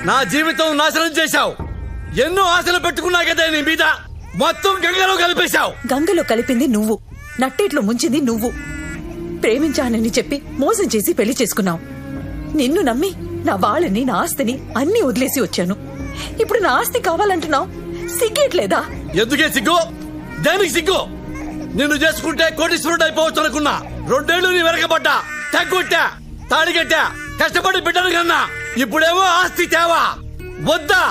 నా జీవితం నాశనం చేశావు. ఎన్నో ఆశలు పెట్టుకున్నా కదా నీ మీద, మొత్తం గంగలో కలిపేశావు. గంగలో కలిపింది నువ్వు, నట్టేట్లో ముంచింది నువ్వు. ప్రేమించానని చెప్పి మోసం చేసి పెళ్లి చేసుకున్నావు. నిన్ను నమ్మి నా వాళ్ళని, నా ఆస్తిని అన్ని వదిలేసి వచ్చాను. ఇప్పుడు నా ఆస్తి కావాలంటున్నావు. సిగ్గేట్లేదా? ఎందుకే సిగ్గు? దేనికి సిగ్గు? నిన్ను చేసుకుంటే కోటీశ్వరుడు అయిపోవచ్చు అనుకున్నా. 2 ఏళ్లు నీ వెనకబడ్డా, తగ్గొట్టా, తాడిగట్టా, కష్టపడి బిడ్డను కన్నా. ఇప్పుడేమో ఆస్తి తేవా? వద్దా?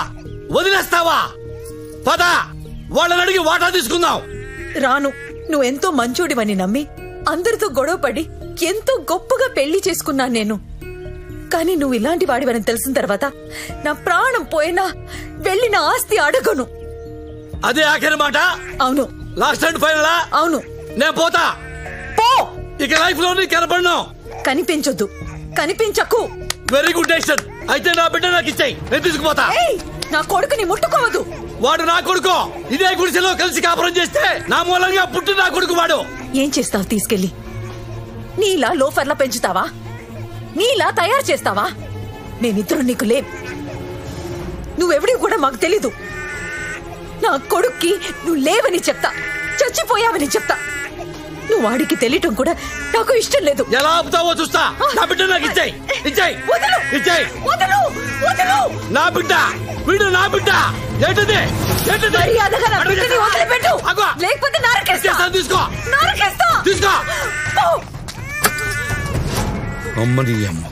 వదిలేస్తావా? పద, వాళ్ళని అడిగి వాటా తీసుకుందాం. రాను. నువ్వెంతో మంచోడివని నమ్మి అందరితో గొడవపడి ఎంతో గొప్పగా పెళ్లి చేసుకున్నాను నేను. కానీ నువ్వు ఇలాంటి వాడివని తెలిసిన తర్వాత నా ప్రాణం పోయినా వెళ్ళి నా ఆస్తి అడగను. అదే ఆఖరి మాట? అవును. లాస్ట్ అండ్ ఫైనలా? అవును. నేను పోతా. పో. ఇక లైఫ్ లో కనపడను. కనిపించొద్దు, కనిపించకు. Very good decision. అయితే నా బిడ్డ నాకు ఇచ్చేయి, నేను తీసుకుపోతా. నా కొడుకుని ముట్టుకోవద్దు. వాడు నా కొడుకు. ఇదే గుడిసెలో కలిసి కాపురం చేస్తే నా మూలంగా పుట్టి నా కొడుకు వాడు. ఏం చేస్తావు తీసుకెళ్లి? నీలా లోఫర్లా పెంచుతావా? నీలా తయారు చేస్తావా? మేమిద్దరు నీకు లేం. నువ్వెవడివి కూడా మాకు తెలీదు. నా కొడుక్కి నువ్వు లేవని చెప్తా, చచ్చిపోయావని చెప్తా. నువ్వు వాడికి తెలియటం కూడా నాకు ఇష్టం లేదు. ఎలా ఆపుతావో చూస్తా. నా బిడ్డ నాకు ఇచ్చేయి, ఇచ్చేయి, ఇచ్చేయి. నా బిడ్డ, వీడు నా బిడ్డ. ఏంటిది? మర్యాదగా నా బిడ్డని వదిలిపెట్టు, లేకపోతే నరకేస్తా. తీసుకో, నరకేస్తా. తీసుకో. అమ్మని అమ్మ.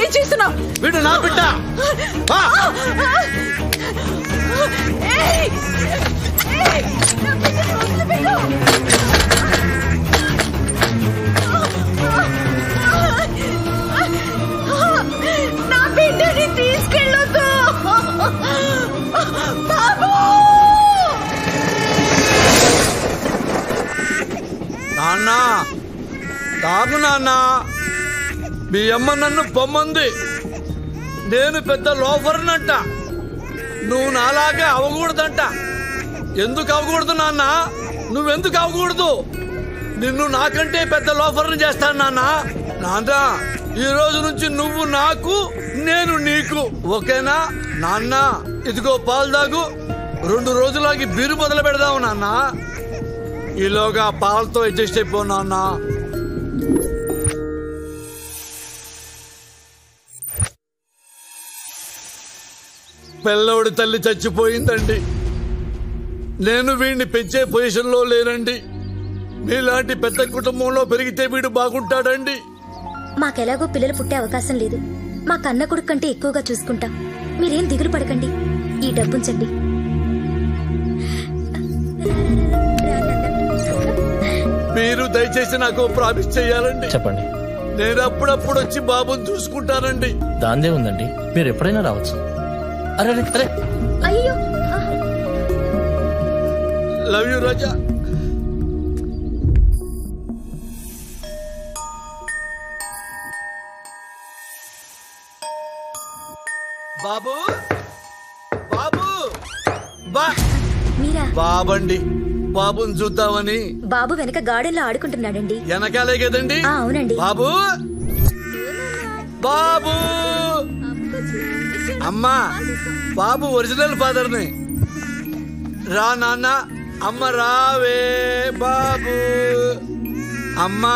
ఏం చేస్తున్నావు? వీడు నా బిడ్డ. నా బిడ్డని తీసుకెళ్ళొద్దు బాబు. నాన్న, తాగు నాన్న. మీ అమ్మ నన్ను పొమ్మంది. నేను పెద్ద లోఫర్నంట. నువ్వు నాలాగా అవకూడదంట. ఎందుకు అవకూడదు నాన్న? నువ్వెందుకు అవకూడదు? నిన్ను నాకంటే పెద్ద లోఫర్ని చేస్తాను నాన్న. నాన్న, ఈ రోజు నుంచి నువ్వు నాకు, నేను నీకు, ఓకేనా నాన్న? ఇదిగో పాలు తాగు. 2 రోజులాగి బీరు మొదలు పెడదావు నాన్న. ఈలోగా పాలతో అడ్జస్ట్ అయిపో నాన్న. పిల్లవుడి తల్లి చచ్చిపోయిందండి. నేను వీడిని పెంచే పొజిషన్లో లేనండి. మీలాంటి పెద్ద కుటుంబంలో పెరిగితే వీడు బాగుంటాడండి. మాకెలాగో పిల్లలు పుట్టే అవకాశం లేదు. మా కన్న కొడుకు కంటే ఎక్కువగా చూసుకుంటాం. మీరేం దిగులు పడకండి. ఈ డబ్బుంచండి. మీరు దయచేసి నాకు ప్రామిస్ చెయ్యాలండి. చెప్పండి. నేను అప్పుడప్పుడు వచ్చి బాబుని చూసుకుంటానండి. దాందే ఉందండి, మీరు ఎప్పుడైనా రావచ్చు. అరే అరే, అయ్యో. లవ్ యూ రాజా. బాబు, బాబు, మీరా బాబండి, బాబుని చూద్దామని. బాబు వెనక గార్డెన్ లో ఆడుకుంటున్నాడండి. వెనకాలే కదండి? అవునండి. బాబు, బాబు. అమ్మా, బాబు ఒరిజినల్ ఫాదర్ని. రా నాన్న. అమ్మ రావే బాబు. అమ్మా,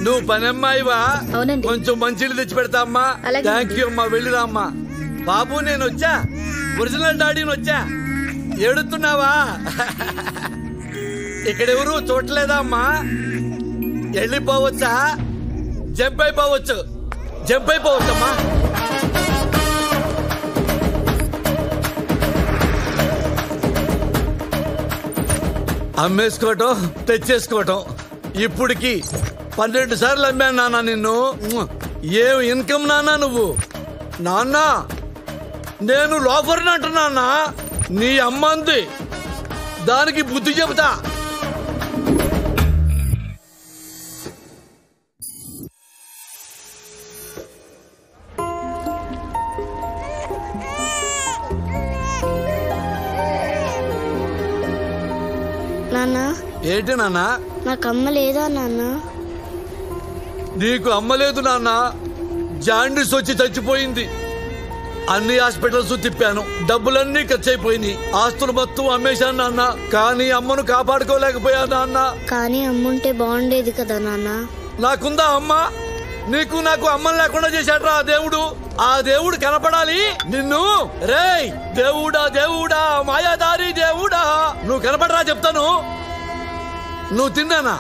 నువ్వు పనమ్మాయివా? అవునండి. కొంచెం మంచిలు తెచ్చి పెడతా అమ్మా. థ్యాంక్ యూ అమ్మా. వెళ్ళిరా అమ్మా. బాబు, నేను వచ్చా, ఒరిజినల్ డాడీని వచ్చా. ఏడుతున్నావా? ఇక్కడెవరు చూడలేదా అమ్మా? వెళ్ళిపోవచ్చా? జంప్ అయిపోవచ్చు, జంప్ అయిపోవచ్చమ్మా. అమ్మేసుకోవటం, తెచ్చేసుకోవటం. ఇప్పటికి 12 సార్లు అమ్మాను నాన్న నిన్ను. ఏం ఇన్కమ్ నాన్న నువ్వు? నాన్న, నేను లోఫర్ని అంటున్నా. నీ అమ్మంది, దానికి బుద్ధి చెబుతా. నాన్న, ఏంటి నాన్న? నాకు అమ్మ లేదా నాన్న? నీకు అమ్మలేదు నాన్న. జాండీస్ వచ్చి చచ్చిపోయింది. అన్ని హాస్పిటల్స్ తిప్పాను, డబ్బులన్నీ ఖర్చు అయిపోయినాయి. ఆస్తులు మొత్తం అమ్మేశాను నాన్న. కానీ అమ్మను కాపాడుకోలేకపోయా నాన్న. కానీ అమ్ముంటే బాగుండేది కదా నాన్న. నాకుందా అమ్మ? నీకు నాకు అమ్మని లేకుండా చేశాడ్రా ఆ దేవుడు. ఆ దేవుడు కనపడాలి నిన్ను. రేయ్ దేవుడా, దేవుడా, మాయాదారి దేవుడా, నువ్వు కనపడరా చెప్తాను. నువ్వు తిన్నానా?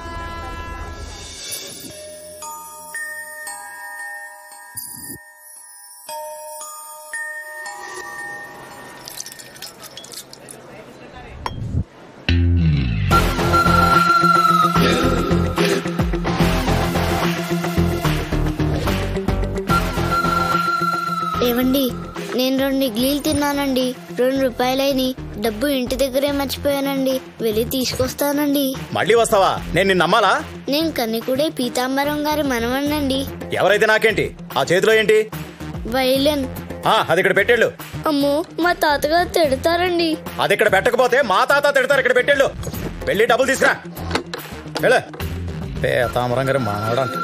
ఏవండి, నేను 2 ఇడ్లీలు తిన్నానండి. 2 రూపాయలైని. డబ్బు ఇంటి దగ్గరే మర్చిపోయానండి. వెళ్ళి తీసుకొస్తానండి. మళ్ళీ వస్తావా? నేను నిన్ను నమ్మాలా? నేను కన్నికుడే పీతాంబరం గారి మనవణ్ణండి. ఎవరైతే నాకేంటి? ఆ చేతిలో ఏంటి? వైలెన్. అది ఇక్కడ పెట్టేళ్ళు. అమ్మో, మా తాతగారు తిడతారండి. అది ఇక్కడ పెట్టకపోతే మా తాత తిడతారు. ఇక్కడ పెట్టేళ్ళు. వెళ్ళి డబ్బులు తీసుకురా. వెళ్ళ. పీతాంబరం గారి మనవడంట.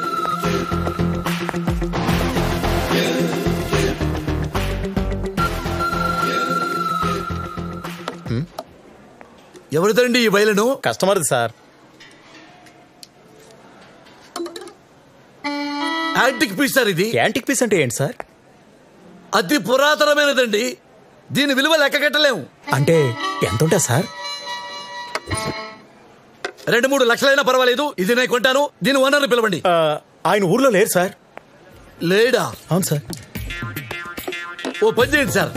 ఎవరిదండి ఈ బయలును? కస్టమర్ది సార్. యాంటిక్ పీస్ సార్ ఇది. యాంటిక్ పీస్ అంటే ఏంటి సార్? అతి పురాతనమైనదండి. దీని విలువ లెక్క కట్టలేము. అంటే ఎంత ఉంటుంది సార్? 2-3 లక్షలైనా పర్వాలేదు. ఇది నేను కొంటాను. దీని ఓనర్ని పిలవండి. ఆయన ఊర్లో లేరు సార్. లేడా? అవును సార్. ఓ పని చేయండి సార్,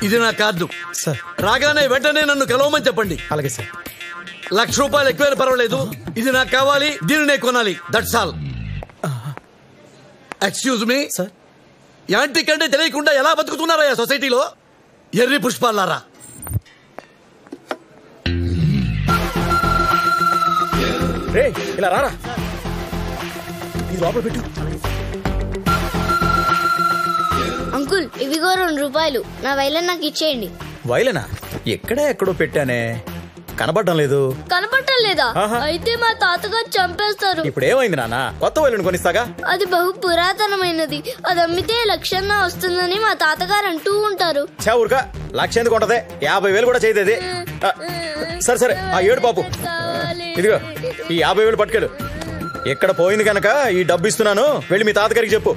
ఇది నా కార్డు సార్. రాగానే వెంటనే నన్ను కలవమని చెప్పండి. అలాగే సార్. 1,00,000 రూపాయలు ఎక్కువైనా పర్వాలేదు. ఇది నాకు కావాలి, దీన్ని నేను కొనాలి. That's all. Excuse me sir. Antique అంటే తెలియకుండా ఎలా బతుకుతున్నారా సొసైటీలో? ఎర్రి పుష్పాలారా. రే, ఇలా రారా. ఇది లోపల పెట్టు. అంకుల్, ఇవిగో 2 రూపాయలు. నా వైలెన్ నాకు ఇచ్చేయండి. వైలనా? ఎక్కడో పెట్టానే, కనబడడం లేదు. కనపడటం లేదా? అయితే మా తాతగారు చంపేస్తారు. ఇప్పుడు ఏమైంది నాన్న? కొత్త వైలెన్ కొనిస్తాగా. అది బహు పురాతనమైనది. అది అమ్మితే 1,00,000 వస్తుందని మా తాతగారు అంటూ ఉంటారు. ఊరుకా, 1,00,000 ఎందుకు ఉంటది? 50,000 కూడా చేయదేది. సరే సరే, ఆ ఏడు పాపు. ఇదిగో ఈ 50,000 పట్టుకెళ్ళు. ఎక్కడ పోయింది కనుక ఈ డబ్బు ఇస్తున్నాను. వెళ్ళి మీ తాతగారికి చెప్పు.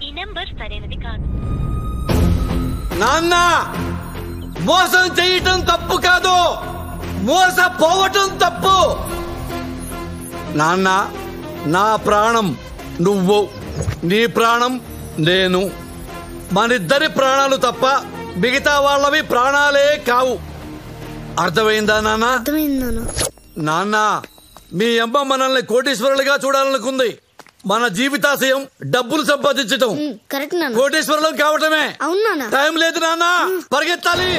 ఈ నెంబర్ సరైనది కాదు. నాన్న, మోసం చేయటం తప్పు కాదు, మోసపోవటం తప్పు. నాన్న, నా ప్రాణం నువ్వు, నీ ప్రాణం నేను. మనిద్దరి ప్రాణాలు తప్ప మిగతా వాళ్ళవి ప్రాణాలే కావు. అర్థమైందా నాన్న? అర్థమైంది నాన్న. మీ అమ్మ మనల్ని కోటీశ్వరులుగా చూడాలనుకుంది. మన జీవితాశయం డబ్బులు సంపాదించటం. కరెక్ట్ నాన్న. కోటీశ్వరులం కావటమే. అవును నాన్న. టైం లేదు నాన్న, పరిగెత్తాలి.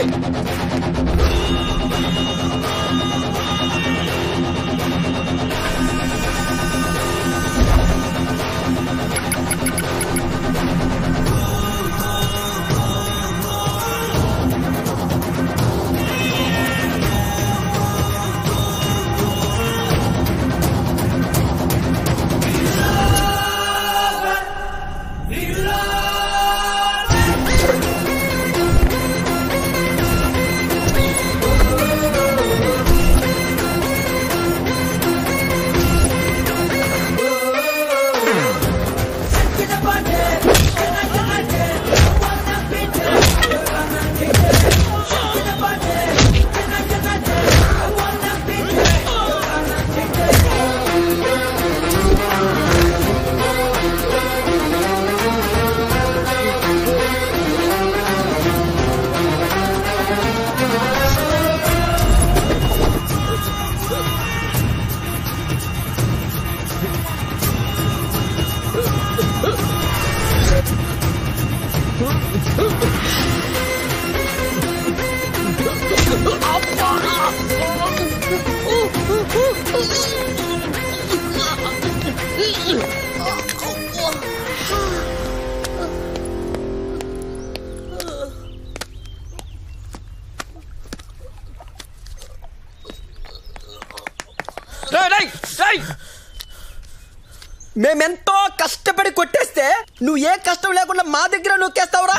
మేమెంతో కష్టపడి కొట్టేస్తే నువ్వు ఏ కష్టం లేకుండా మా దగ్గర నొక్కేస్తావురా?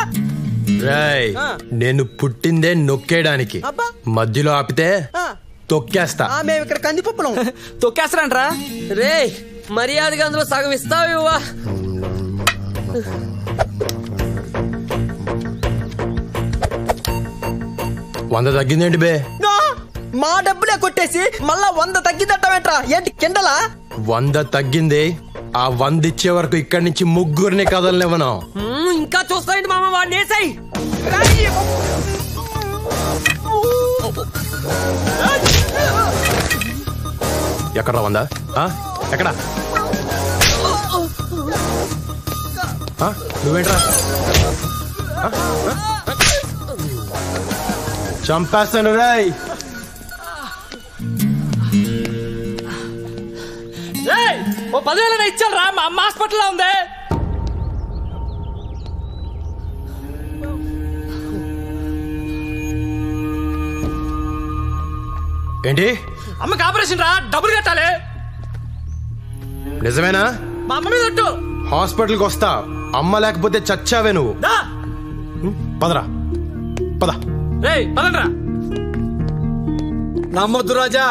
రాయ్ నేను పుట్టిందే నొక్కేయడానికి, అబ్బా. మధ్యలో ఆపితే తొక్కేస్తా. మేము ఇక్కడ కందిపప్పులం. తొక్కేస్తారంట్రా? రే మర్యాదగా అందులో సగం ఇస్తావా? వంద తగ్గిందేంటి బే? మా డబ్బులే కొట్టేసి మళ్ళా 100 తగ్గిదట్టమేట్రా? ఏంటి కిండలా? 100 తగ్గింది. ఆ 100 ఇచ్చే వరకు ఇక్కడి నుంచి ముగ్గురిని కదలనివ్వను. ఇంకా చూస్తాయండి మామ, వాడిని వేసాయి. ఎక్కడ 100? ఎక్కడ? నువ్వేంట్రా? చంపేస్తాను రాయ్. ఓ 10,000 ఇచ్చాను రా, మా అమ్మ హాస్పిటల్లో ఉంది. ఏంటి? అమ్మకి ఆపరేషన్ రా, డబ్బులు కట్టాలి. నిజమేనా? మా అమ్మ మీద ఒట్టు. హాస్పిటల్కి వస్తా, అమ్మ లేకపోతే చచ్చావే నువ్వు. పదరా పద. పదండ్రా. నమ్మొద్దు రాజా,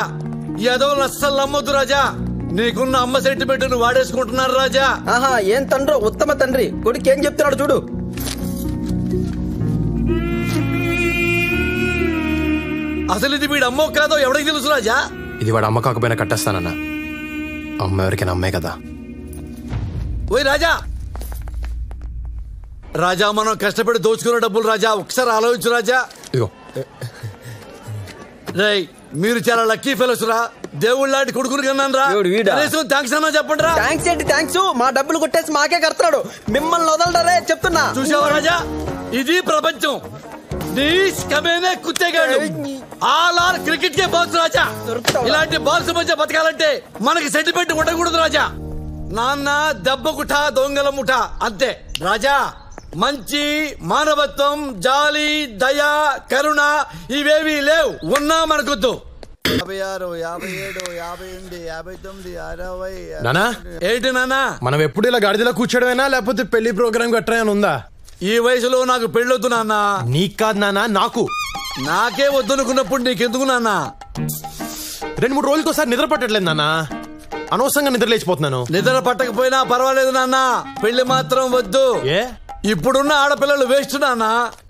ఏదో అస్సలు నమ్మొద్దు రాజా. నీకున్న అమ్మ సెంటిమెంట్ ను వాడేసుకుంటున్నారు రాజా. ఆహా, ఏం తండ్రో, ఉత్తమ తండ్రి. కొడుకు ఏం చెప్తున్నాడు చూడు. అసలు ఇది వీడు అమ్మో కాదో ఎవరికి తెలుసు రాజా? ఇది వాడు అమ్మ కాకపోయినా కట్టేస్తానన్నా. అమ్మ ఎవరికైనా అమ్మే కదా. ఓయ్ రాజా, రాజా మనం కష్టపడి దోచుకున్న డబ్బులు రాజా, ఒకసారి ఆలోచించు రాజా. ఇదిగో. రేయ్ మీరు చాలా లక్కీ ఫెలోస్ రా. దేవుళ్ళ లాంటి కొడుకుని కన్నాను రా. థ్యాంక్స్ అన్నా చెప్పండి రా. థ్యాంక్స్ ఏంటి థ్యాంక్స్? మా డబ్బులు కొట్టేసి మాకే కడతాడు. మిమ్మల్ని వదలడరే చెప్తున్నా. చూసావా రాజా, ఇది ప్రపంచం. కుత్తేగాడు ఆల్ ఆర్ క్రికెట్ కే బాల్స్ రాజా. ఇలాంటి బాల్స్ మధ్య బతకాలంటే మనకి సెంటిమెంట్ ఉండకూడదు రాజా. నాన్న దెబ్బ కుఠ దొంగల ముఠ అంతే రాజా. మంచి, మానవత్వం, జాలి, దయ, కరుణ ఇవేవి లేవు. ఉన్నా మనకొద్దు. 56, 57, 58, 59, 60. నానా ఏంటి నానా? మనం ఎప్పుడు ఇలా గాడిదలో కూర్చోడమేనా లేకపోతే పెళ్లి ప్రోగ్రామ్ గట్రా ఉందా? ఈ వయసులో నాకు పెళ్ళొద్దు నాన్న. నీకు కాదు నానా, నాకు. నాకే వద్దనుకున్నప్పుడు నీకెందుకు నాన్న? 2-3 రోజులకోసారి నిద్ర పట్టట్లేదు నాన్న. అనవసరంగా నిద్ర లేచిపోతున్నాను. నిద్ర పట్టకపోయినా పర్వాలేదు నాన్న, పెళ్లి మాత్రం వద్దు. ఏ? ఇప్పుడున్న ఆడపిల్లలు వేస్ట్ నాన్న.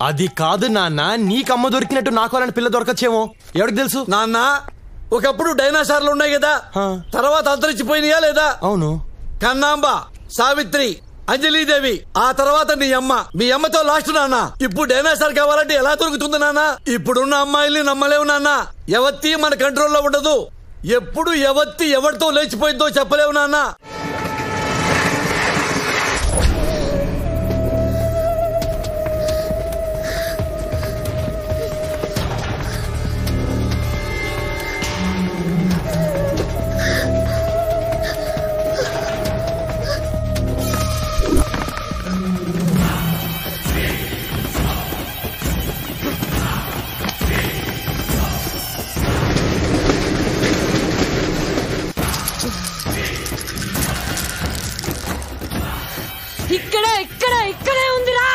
అది కాదు నాన్న, నీకమ్మ దొరికినట్టు నాకు అలాంటి పిల్ల దొరకచ్చేమో, ఎవరికి తెలుసు నాన్న. ఒకప్పుడు డైనాసార్లు ఉన్నాయి కదా, తర్వాత అంతరించిపోయినాయా లేదా? అవును. కన్నాంబ, సావిత్రి, అంజలీదేవి, ఆ తర్వాత నీ అమ్మ. మీ అమ్మతో లాస్ట్ నాన్న. ఇప్పుడు డైనాసార్ కావాలంటే ఎలా దొరుకుతుంది నాన్న? ఇప్పుడున్న అమ్మాయిల్ని నమ్మలేవు నాన్న. ఎవత్తి మన కంట్రోల్లో ఉండదు. ఎప్పుడు ఎవత్తి ఎవరితో లేచిపోయిందో చెప్పలేవు నాన్న. ఇక్కడే ఉందిరా.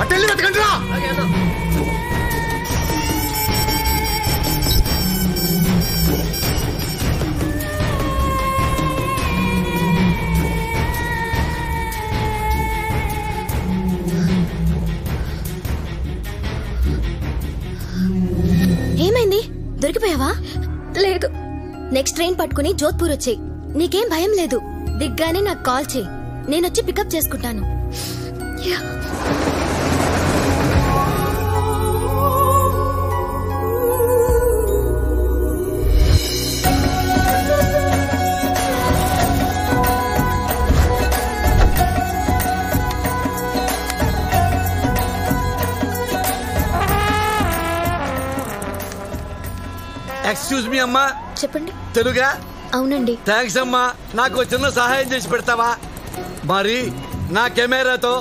అటెళ్ళి వెతకండి రా. ఏమైంది? దొరికిపోయావా? లేదు. నెక్స్ట్ ట్రైన్ పట్టుకుని జోధ్పూర్ వచ్చేయ్. నీకేం భయం లేదు. దిగ్గానే నాకు కాల్ చేయి, నేనొచ్చి పికప్ చేసుకుంటాను. ఎక్స్క్యూజ్ మీ అమ్మా. చెప్పండి. తెలుగా? అవునండి. థ్యాంక్స్ అమ్మా. నాకు చిన్న సహాయం చేసి పెడతావా? మరి నా కెమెరాతో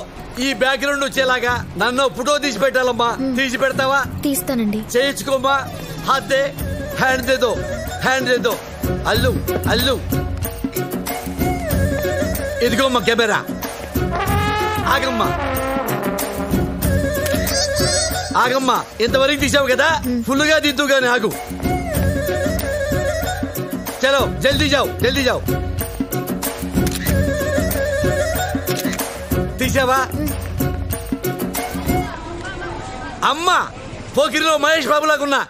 ఈ బ్యాక్గ్రౌండ్ వచ్చేలాగా నన్ను ఫోటో తీసి పెట్టాలమ్మా. తీసి పెడతావా? తీస్తానండి. చేయించుకోమ్మా. హాత్ దే, హ్యాండ్ దే దో, హ్యాండ్ దే దో. అల్లు అల్లు. ఇదిగోమ్మా కెమెరా. ఆగమ్మా ఆగమ్మా. ఇంతవరకు తీసావు కదా, ఫుల్ గా దిద్దు గాని ఆగు. చలో జల్దీ జావ్, జల్దీ జావ్. తీసావా? అమ్మా పోకిరిలో మహేష్ బాబు లాగున్నా,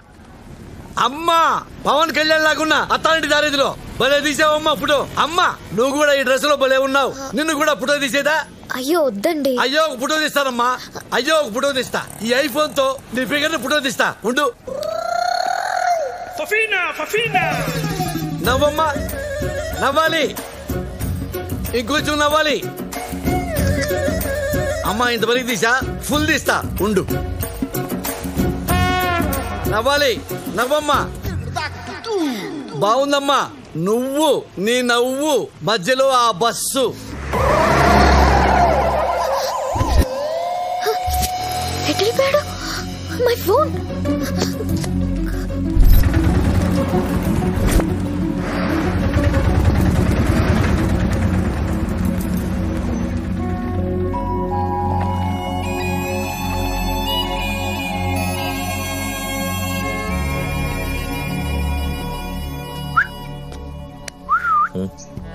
అమ్మా పవన్ కళ్యాణ్ లాగున్నా, అత్తాంటి దారిదిలో భలే తీసావమ్మా ఫోటో. అమ్మా నువ్వు కూడా ఈ డ్రెస్ లో భలే ఉన్నావు. నిన్ను కూడా ఫోటో తీసేదా? అయ్యో వద్దండి. అయ్యో ఒక ఫోటో తీస్తానమ్మా. అయ్యో ఒక ఫోటో తీస్తా. ఈ ఐఫోన్ తో నీ ఫిగర్ ని ఫోటో తీస్తా. ఉండు. నవ్వమ్మా, నవ్వాలి, ఇంకొంచెం నవ్వాలి. అమ్మా ఇంతవరకు తీసా, ఫుల్ తీస్తా. ఉండు. నవ్వాలి, నవ్వమ్మా. బాగుందమ్మా. నువ్వు నీ నవ్వు మధ్యలో ఆ bus. My phone.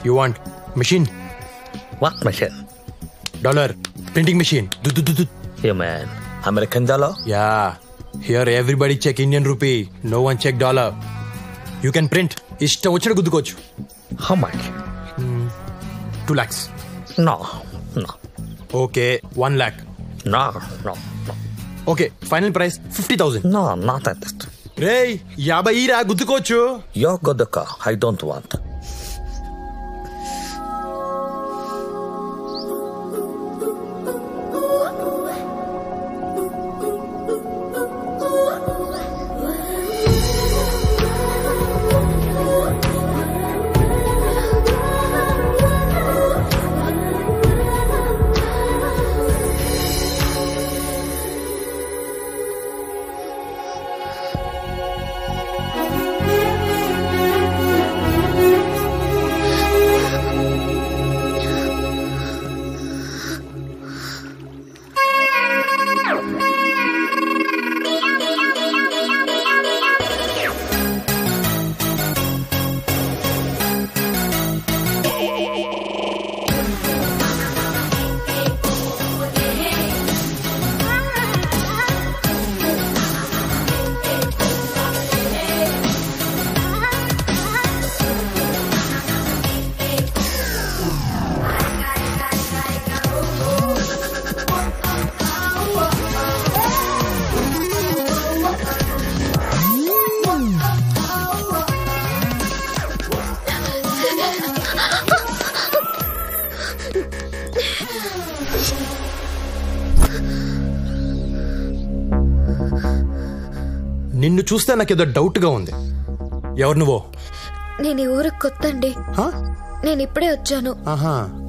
You want machine? What machine? Dollar printing machine. Yeah, man. American dollar? Yeah. Here everybody check Indian rupee. No one check dollar. You can print. Ishta vachina guddukochu. How much? 2 lakhs. No. Okay, 1 lakh. No. Okay, final price 50,000. No, not at that. Ray, 50 రా గుద్దుకోవచ్చు. You're good the car. I don't want. నిన్ను చూస్తే నాకేదో doubt గా ఉంది. ఎవరు నువ్వు? నేను ఈ ఊరికి కొత్త అండి. నేను ఇప్పుడే వచ్చాను.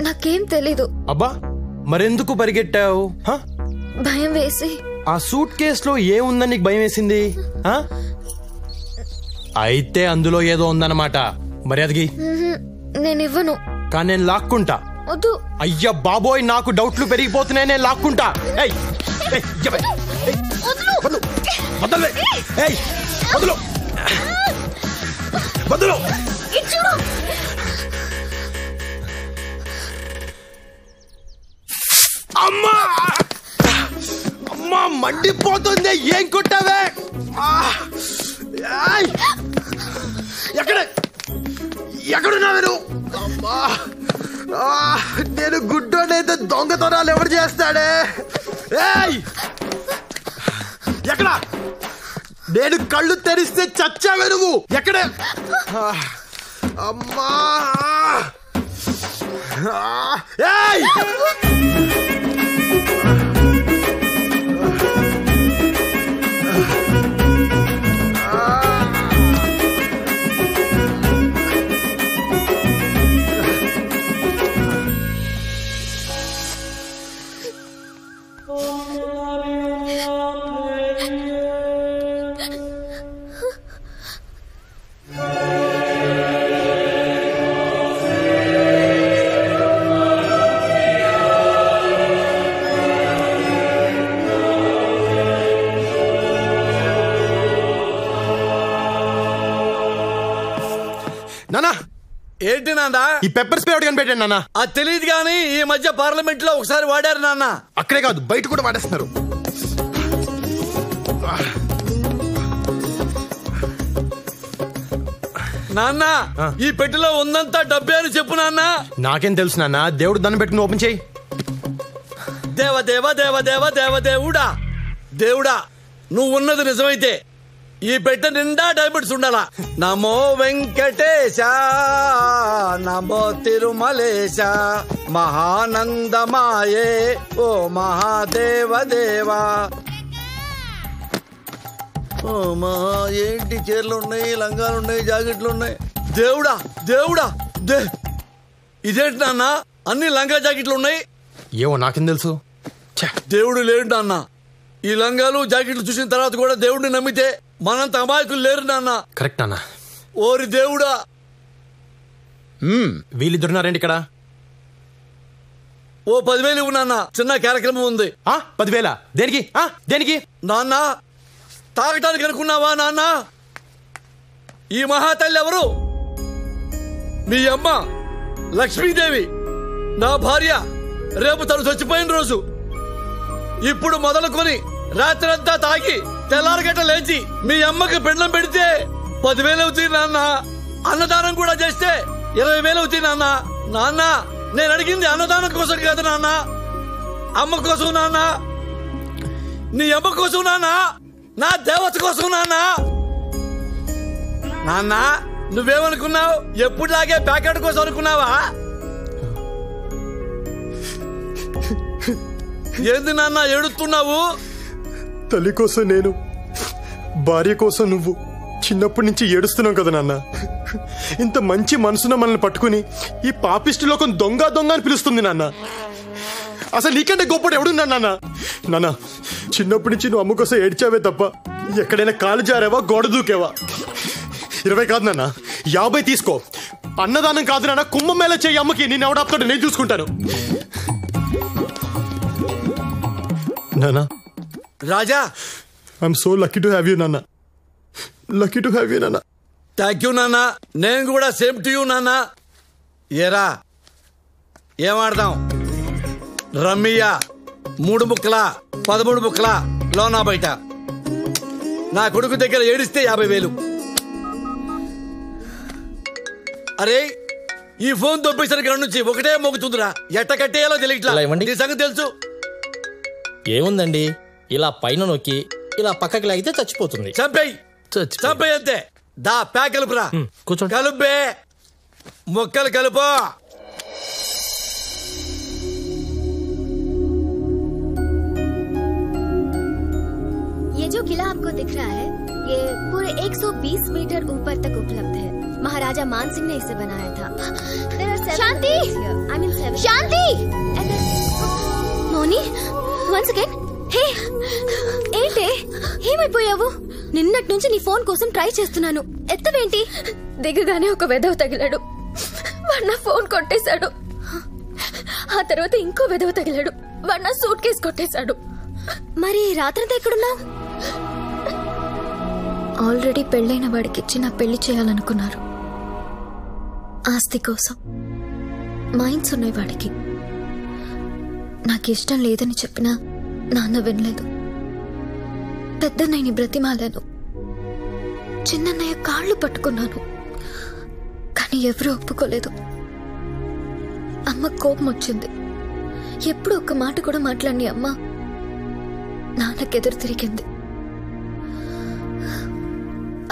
నాకేం తెలీదు. అబ్బా మరెందుకు పరిగెట్టావు? భయం వేసి. ఆ సూట్ కేసులో ఏముందని నీకు భయం వేసింది? అయితే అందులో ఏదో ఉందన్నమాట. మర్యాదకి నేను ఇవ్వను. కానీ నేను లాక్కుంటా. వద్దు. అయ్యా బాబోయ్ నాకు డౌట్లు పెరిగిపోతున్నాయి. నేను లాక్కుంటా. అమ్మా అమ్మా మండిపోతుంది. ఏం కొట్టావే? ఎక్కడున్నావే నువ్వు? అమ్మా నేను గుడ్డోనైతే దొంగతనాలు ఎవరు చేస్తాడే? ఎక్కడ? నేను కళ్ళు తెరిస్తే చచ్చావే నువ్వు. ఎక్కడే? అమ్మా నానా ఏంటి నాన్న? ఈ పెప్పర్ స్ప్రే ఒకటి కనిపెట్టాను నాన్న. అది తెలియదు కానీ ఈ మధ్య పార్లమెంట్ లో ఒకసారి వాడారు నాన్న. అక్కడే కాదు బయట కూడా వాడేస్తున్నారు. నాన్న ఈ పెట్టెలో ఉందంతా డబ్బే అని చెప్పు నాన్న. నాకేం తెలుసు నాన్న, దేవుడు దాన్ని పెట్టుకుని ఓపెన్ చేయి. దేవ దేవ దేవ దేవ దేవ దేవుడా, దేవుడా నువ్వు ఉన్నది నిజమైతే ఈ పెట్టె నిండా డైమండ్స్ ఉండాలా. నమో వెంకటేశ నమో తిరుమలేశ మహానందమాయే ఓ మహాదేవ దేవా. ఏంటి చీరలు ఉన్నాయి, లంగాలు ఉన్నాయి, జాకెట్లు ఉన్నాయి. దేవుడా దేవుడా ఇదేంటి నాన్న అన్ని లంగా జాకెట్లు ఉన్నాయి? ఏవో నాకేం తెలుసు. దేవుడు లేడు నాన్న. ఈ లంగాలు జాకెట్లు చూసిన తర్వాత కూడా దేవుడిని నమ్మితే మనంత అమాయకులు లేరు నాన్న. కరెక్ట్ నాన్న. ఓరి దేవుడా. వీళ్ళిద్దరున్నారండి ఇక్కడ. ఓ 10,000 ఇవ్వు నాన్న, చిన్న కార్యక్రమం ఉంది. 10,000 దేనికి? దేనికి నాన్న? తాగటానికి అనుకున్నావా నాన్న? ఈ మహాతల్లి ఎవరు? మీ అమ్మ లక్ష్మీదేవి, నా భార్య. రేపు తను చచ్చిపోయిన రోజు. ఇప్పుడు మొదలుకొని రాత్రంతా తాగి తెల్లారగట్ట లేచి మీ అమ్మకి పిండం పెడితే 10,000 అవుతుంది నాన్న. అన్నదానం కూడా చేస్తే 20,000 అవుతుంది నాన్న. నాన్న నేను అడిగింది అన్నదానం కోసం కాదు నాన్న, అమ్మ కోసం నాన్న. నీ అమ్మ కోసం నాన్న, నా దేవత కోసం నాన్న. నాన్న నువ్వేమనుకున్నావు? ఎప్పుడులాగే ప్యాకెట్ కోసం అనుకున్నావా? ఏంది నాన్న ఏడుస్తున్నావు? తల్లి కోసం నేను, భార్య కోసం నువ్వు చిన్నప్పటి నుంచి ఏడుస్తున్నావు కదా నాన్న. ఇంత మంచి మనసున మనల్ని పట్టుకుని ఈ పాపిష్టి లోకం దొంగ దొంగ అని పిలుస్తుంది నాన్న. అసలు నీకంటే గొప్పడు ఎవడున్నాడు నాన్న? నాన్న చిన్నప్పటి నుంచి నువ్వు అమ్మ కోసం ఏడ్చావే తప్ప ఎక్కడైనా కాలు జారావా, గోడ దూకేవా? 20 కాదు నాన్న, 50 తీసుకో. అన్నదానం కాదు నాన్న, కుంభమేళ చెయ్యి అమ్మకి. నేను ఎవడాపుతాడు, నేను చూసుకుంటాను. నాన్న Raja, I'm so lucky to have you నాన్న. లక్కీ టు హ్యావ్ యూ నాన్న. థ్యాంక్ యూ నాన్న. నేను కూడా సేమ్ టు యూ నాన్న. ఏరా ఏమాడదాం? రమ్మియా 3 ముక్కలా 13 ముక్కలా లోనా బయట. నా కొడుకు దగ్గర ఏడిస్తే 50,000. అరే ఈ ఫోన్ దొబ్బేసిన కాడ నుంచి ఒకటే మోగుతుందిరా. ఎట్ట కట్టేయాలో తెలియట్లా. నీ సంగతి తెలుసు. ఏముందండి, ఇలా పైన నొక్కి ఇలా పక్కకి లాగితే చచ్చిపోతుంది. చంపేయి చంపేయి అంతే. దా ప్యాక్ కలుపురా. కూర్చోండి. కలుపే మొక్కలు కలుపు. ये जो किला आपको दिख रहा है ये पूरे 120 मीटर ऊपर तक उपलब्ध है. महाराजा मान सिंह ने इसे बनाया था. शांति, शांति. మోని వన్స్ అగైన్. హే ఏంటే ఏమైపోయావు? నిన్నటి నుంచి నీ ఫోన్ కోసం ట్రై చేస్తున్నాను, ఎత్తవేంటి? దిగగానే ఒక వెధవ తగిలాడు, వాడు నా ఫోన్ కొట్టేశాడు. ఆ తర్వాత ఇంకో వెధవ తగిలాడు, వాడు నా సూట్ కేసు కొట్టేశాడు. మరి రాత్రంతా ఎక్కడున్నావు? ఆల్రెడీ పెళ్ళైన వాడికిచ్చి నా పెళ్లి చేయాలనుకున్నారు. ఆస్తి కోసం మైండ్స్ ఉన్నాయి వాడికి. నాకు ఇష్టం లేదని చెప్పినా నాన్న వినలేదు. పెద్దన్నయ్యని బ్రతిమాలాను, చిన్నన్నయ్య కాళ్ళు పట్టుకున్నాను, కానీ ఎవరూ ఒప్పుకోలేదు. అమ్మ కోపం వచ్చింది. ఎప్పుడు ఒక్క మాట కూడా మాట్లాడిని అమ్మ నాన్నకెదురు తిరిగింది.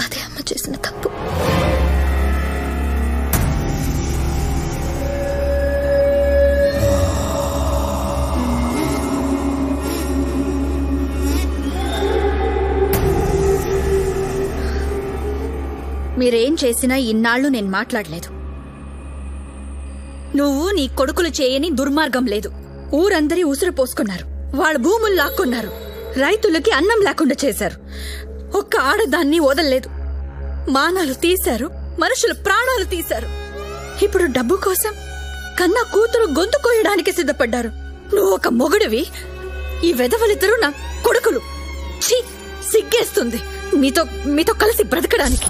అదే అమ్మ చేసిన తప్పు. మీరేం చేసినా ఇన్నాళ్లు నేను మాట్లాడలేదు. నువ్వు నీ కొడుకులు చేయని దుర్మార్గం లేదు. ఊరందరి ఉసురు పోసుకున్నారు, వాళ్ళ భూములు లాక్కున్నారు, రైతులకి అన్నం లేకుండా చేశారు. ఒక్క ఆడదాన్ని వదలలేదు. మానాలు తీశారు, మనుషుల ప్రాణాలు తీశారు. ఇప్పుడు డబ్బు కోసం కన్నా కూతురు గొంతు కోయడానికి సిద్ధపడ్డారు. నువ్వు ఒక మొగుడివి, ఈ వెధవలిద్దరూ నా కొడుకులు. ఛీ, సిగ్గేస్తుంది మీతో కలిసి బ్రతకడానికి.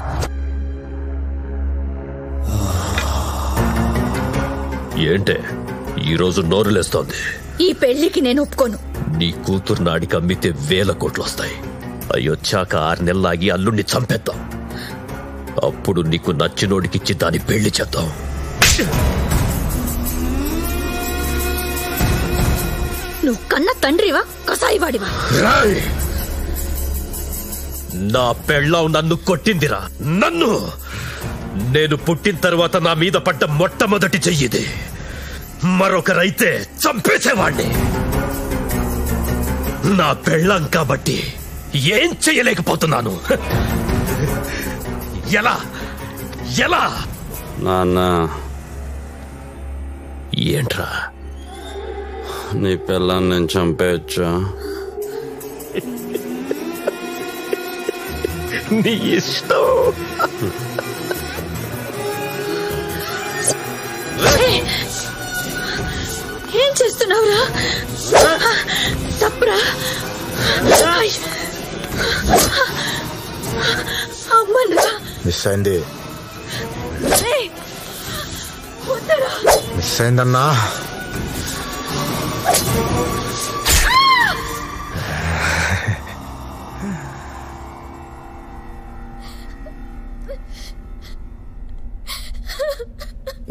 ఏంటే ఈరోజు నోరులేస్తోంది? ఈ పెళ్లికి నేను ఒప్పుకోను. నీ కూతురు నాడికి అమ్మితే 1000 కోట్లు వస్తాయి. అయ్యొచ్చాక 6 నెలలాగి అల్లుణ్ణి చంపేద్దాం. అప్పుడు నీకు నచ్చినోడికిచ్చి దాని పెళ్లి చేద్దాం. నువ్వు కన్న తండ్రివా కసాయివాడివా? నా పెళ్ళాం నన్ను కొట్టిందిరా. నన్ను నేను పుట్టిన తర్వాత నా మీద పడ్డ మొట్టమొదటి చెయ్యిది. మరొకరైతే చంపేసేవాణ్ణి. నా పెళ్ళాం కాబట్టి ఏం చెయ్యలేకపోతున్నాను. ఎలా ఎలా నాన్న, ఏంట్రా నీ పిల్లని నేను చంపేయచ్చా? నీ ఇష్టం. ఏం చేస్తున్నావురా? తప్పురా. అమ్మరా మిస్ అయింది. వద్దరా. మిస్ అయిందన్నా.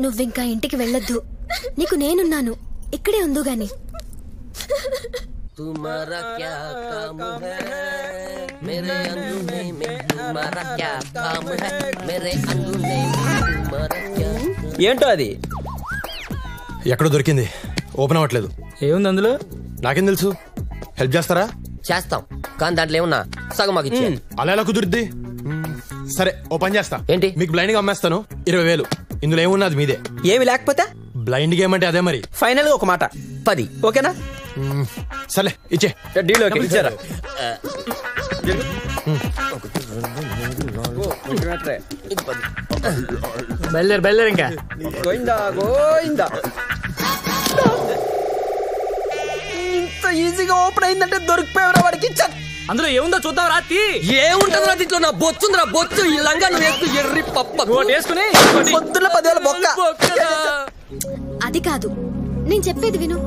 నువ్వింకా ఇంటికి వెళ్ళొద్దు. నీకు నేనున్నాను. ఇక్కడే ఉందు గాని. तुम्हारा क्या काम है मेरे अंगूठे में, तुम्हारा क्या काम है मेरे अंगूठे में, तुम्हारा क्या? ఏంటో అది ఎక్కడో దొరికింది, ఓపెన్ అవ్వట్లేదు. ఏముంది అందులో? నాకేం తెలుసు. హెల్ప్ చేస్తారా? చేస్తాం, కానీ దాంట్లో ఏమన్నా సగం మాకు ఇచ్చే. అలా ఎలా కుదురుద్ది? సరే, ఓ పని చేస్తా. ఏంటి? మీకు బ్లైండ్ గా అమ్మేస్తాను. 20,000. ఇందులో ఏమున్నది మీదే. ఏమి లేకపోతే బ్లైండ్ గేమ్ అంటే అదే మరి. ఫైనల్ గా ఒక మాట 10. ఓకేనా? సర్లే, ఇచ్చే. Deal okay. ఇచ్చారా? బయలుదేరు ఇంకా. గోయిందా గోయిందా. ఇంత ఈజీగా ఓపెన్ అయిందంటే దొరికిపోయారా వాడికి? అందులో ఏముందో చూద్దాం రాత్రి. ఏముంటుందో దీంట్లో? నా బొచ్చుందిరా, బొచ్చు. ఈ లంగా నువ్వు వేసుకు ఎర్రి పప్ప వేసుకుని పొద్దున్న 10,000 బొక్క. అది కాదు, నేను చెప్పేది విను.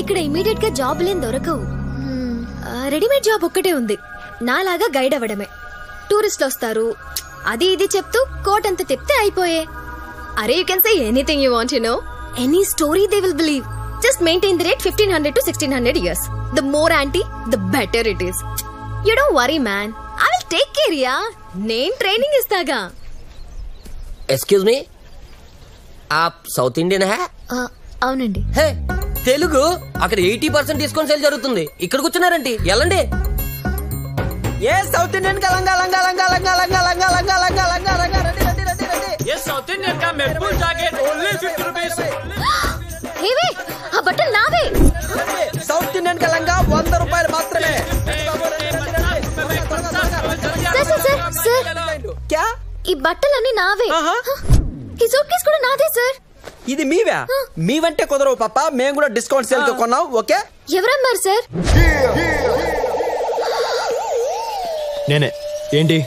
ఇక్కడ ఇమీడియట్ గా జాబ్ దొరకవు. రెడీమేడ్ జాబ్ ఒక్కటే ఉంది, నాలాగా గైడ్ అవ్వడమే. టూరిస్టులు వస్తారు, అది ఇది చెప్తూ కోట్ అంత తిప్తే అయిపోయే. అరే, you can say anything you want, you know, any story they will believe. Just maintain the rate 1500 to 1600 years. The more anti, the better it is. You don't worry, man. I will take care, yeah. నేను training ఇస్తాగా. Excuse me, ఆప్ south Indian హే? అవునండి. హే, తెలుగు. అక్కడ 80% discount sale జరుగుతుంది. ఇక్కడ కూర్చున్నారండి, వెళ్ళండి. ఏ south Indian కా లంగా లంగా లంగా లంగా లంగా లంగా లంగా లంగా లంగా లంగా రండి రండి రండి రండి. ఏ సౌత్ ఇండియన్ కా మెరుపుల్ జాకెట్ ఓన్లీ 50 రూపీస్. ఏవే, ఆ బట్టలు నావే. సౌత్ ఇండియన్ కా లంగా 100 రూపాయలు మాత్రమే. క్యా? ఈ బట్టలన్నీ నావే. ఈ సూట్ కేసు కూడా నాదే సార్. ఇది మీవే? మీవంటే కుదరవు పాప, మేము కూడా డిస్కౌంట్ సేల్ తో కొన్నాం. ఓకే. ఎవరమ్మారు సార్? నేనే. ఏంటి?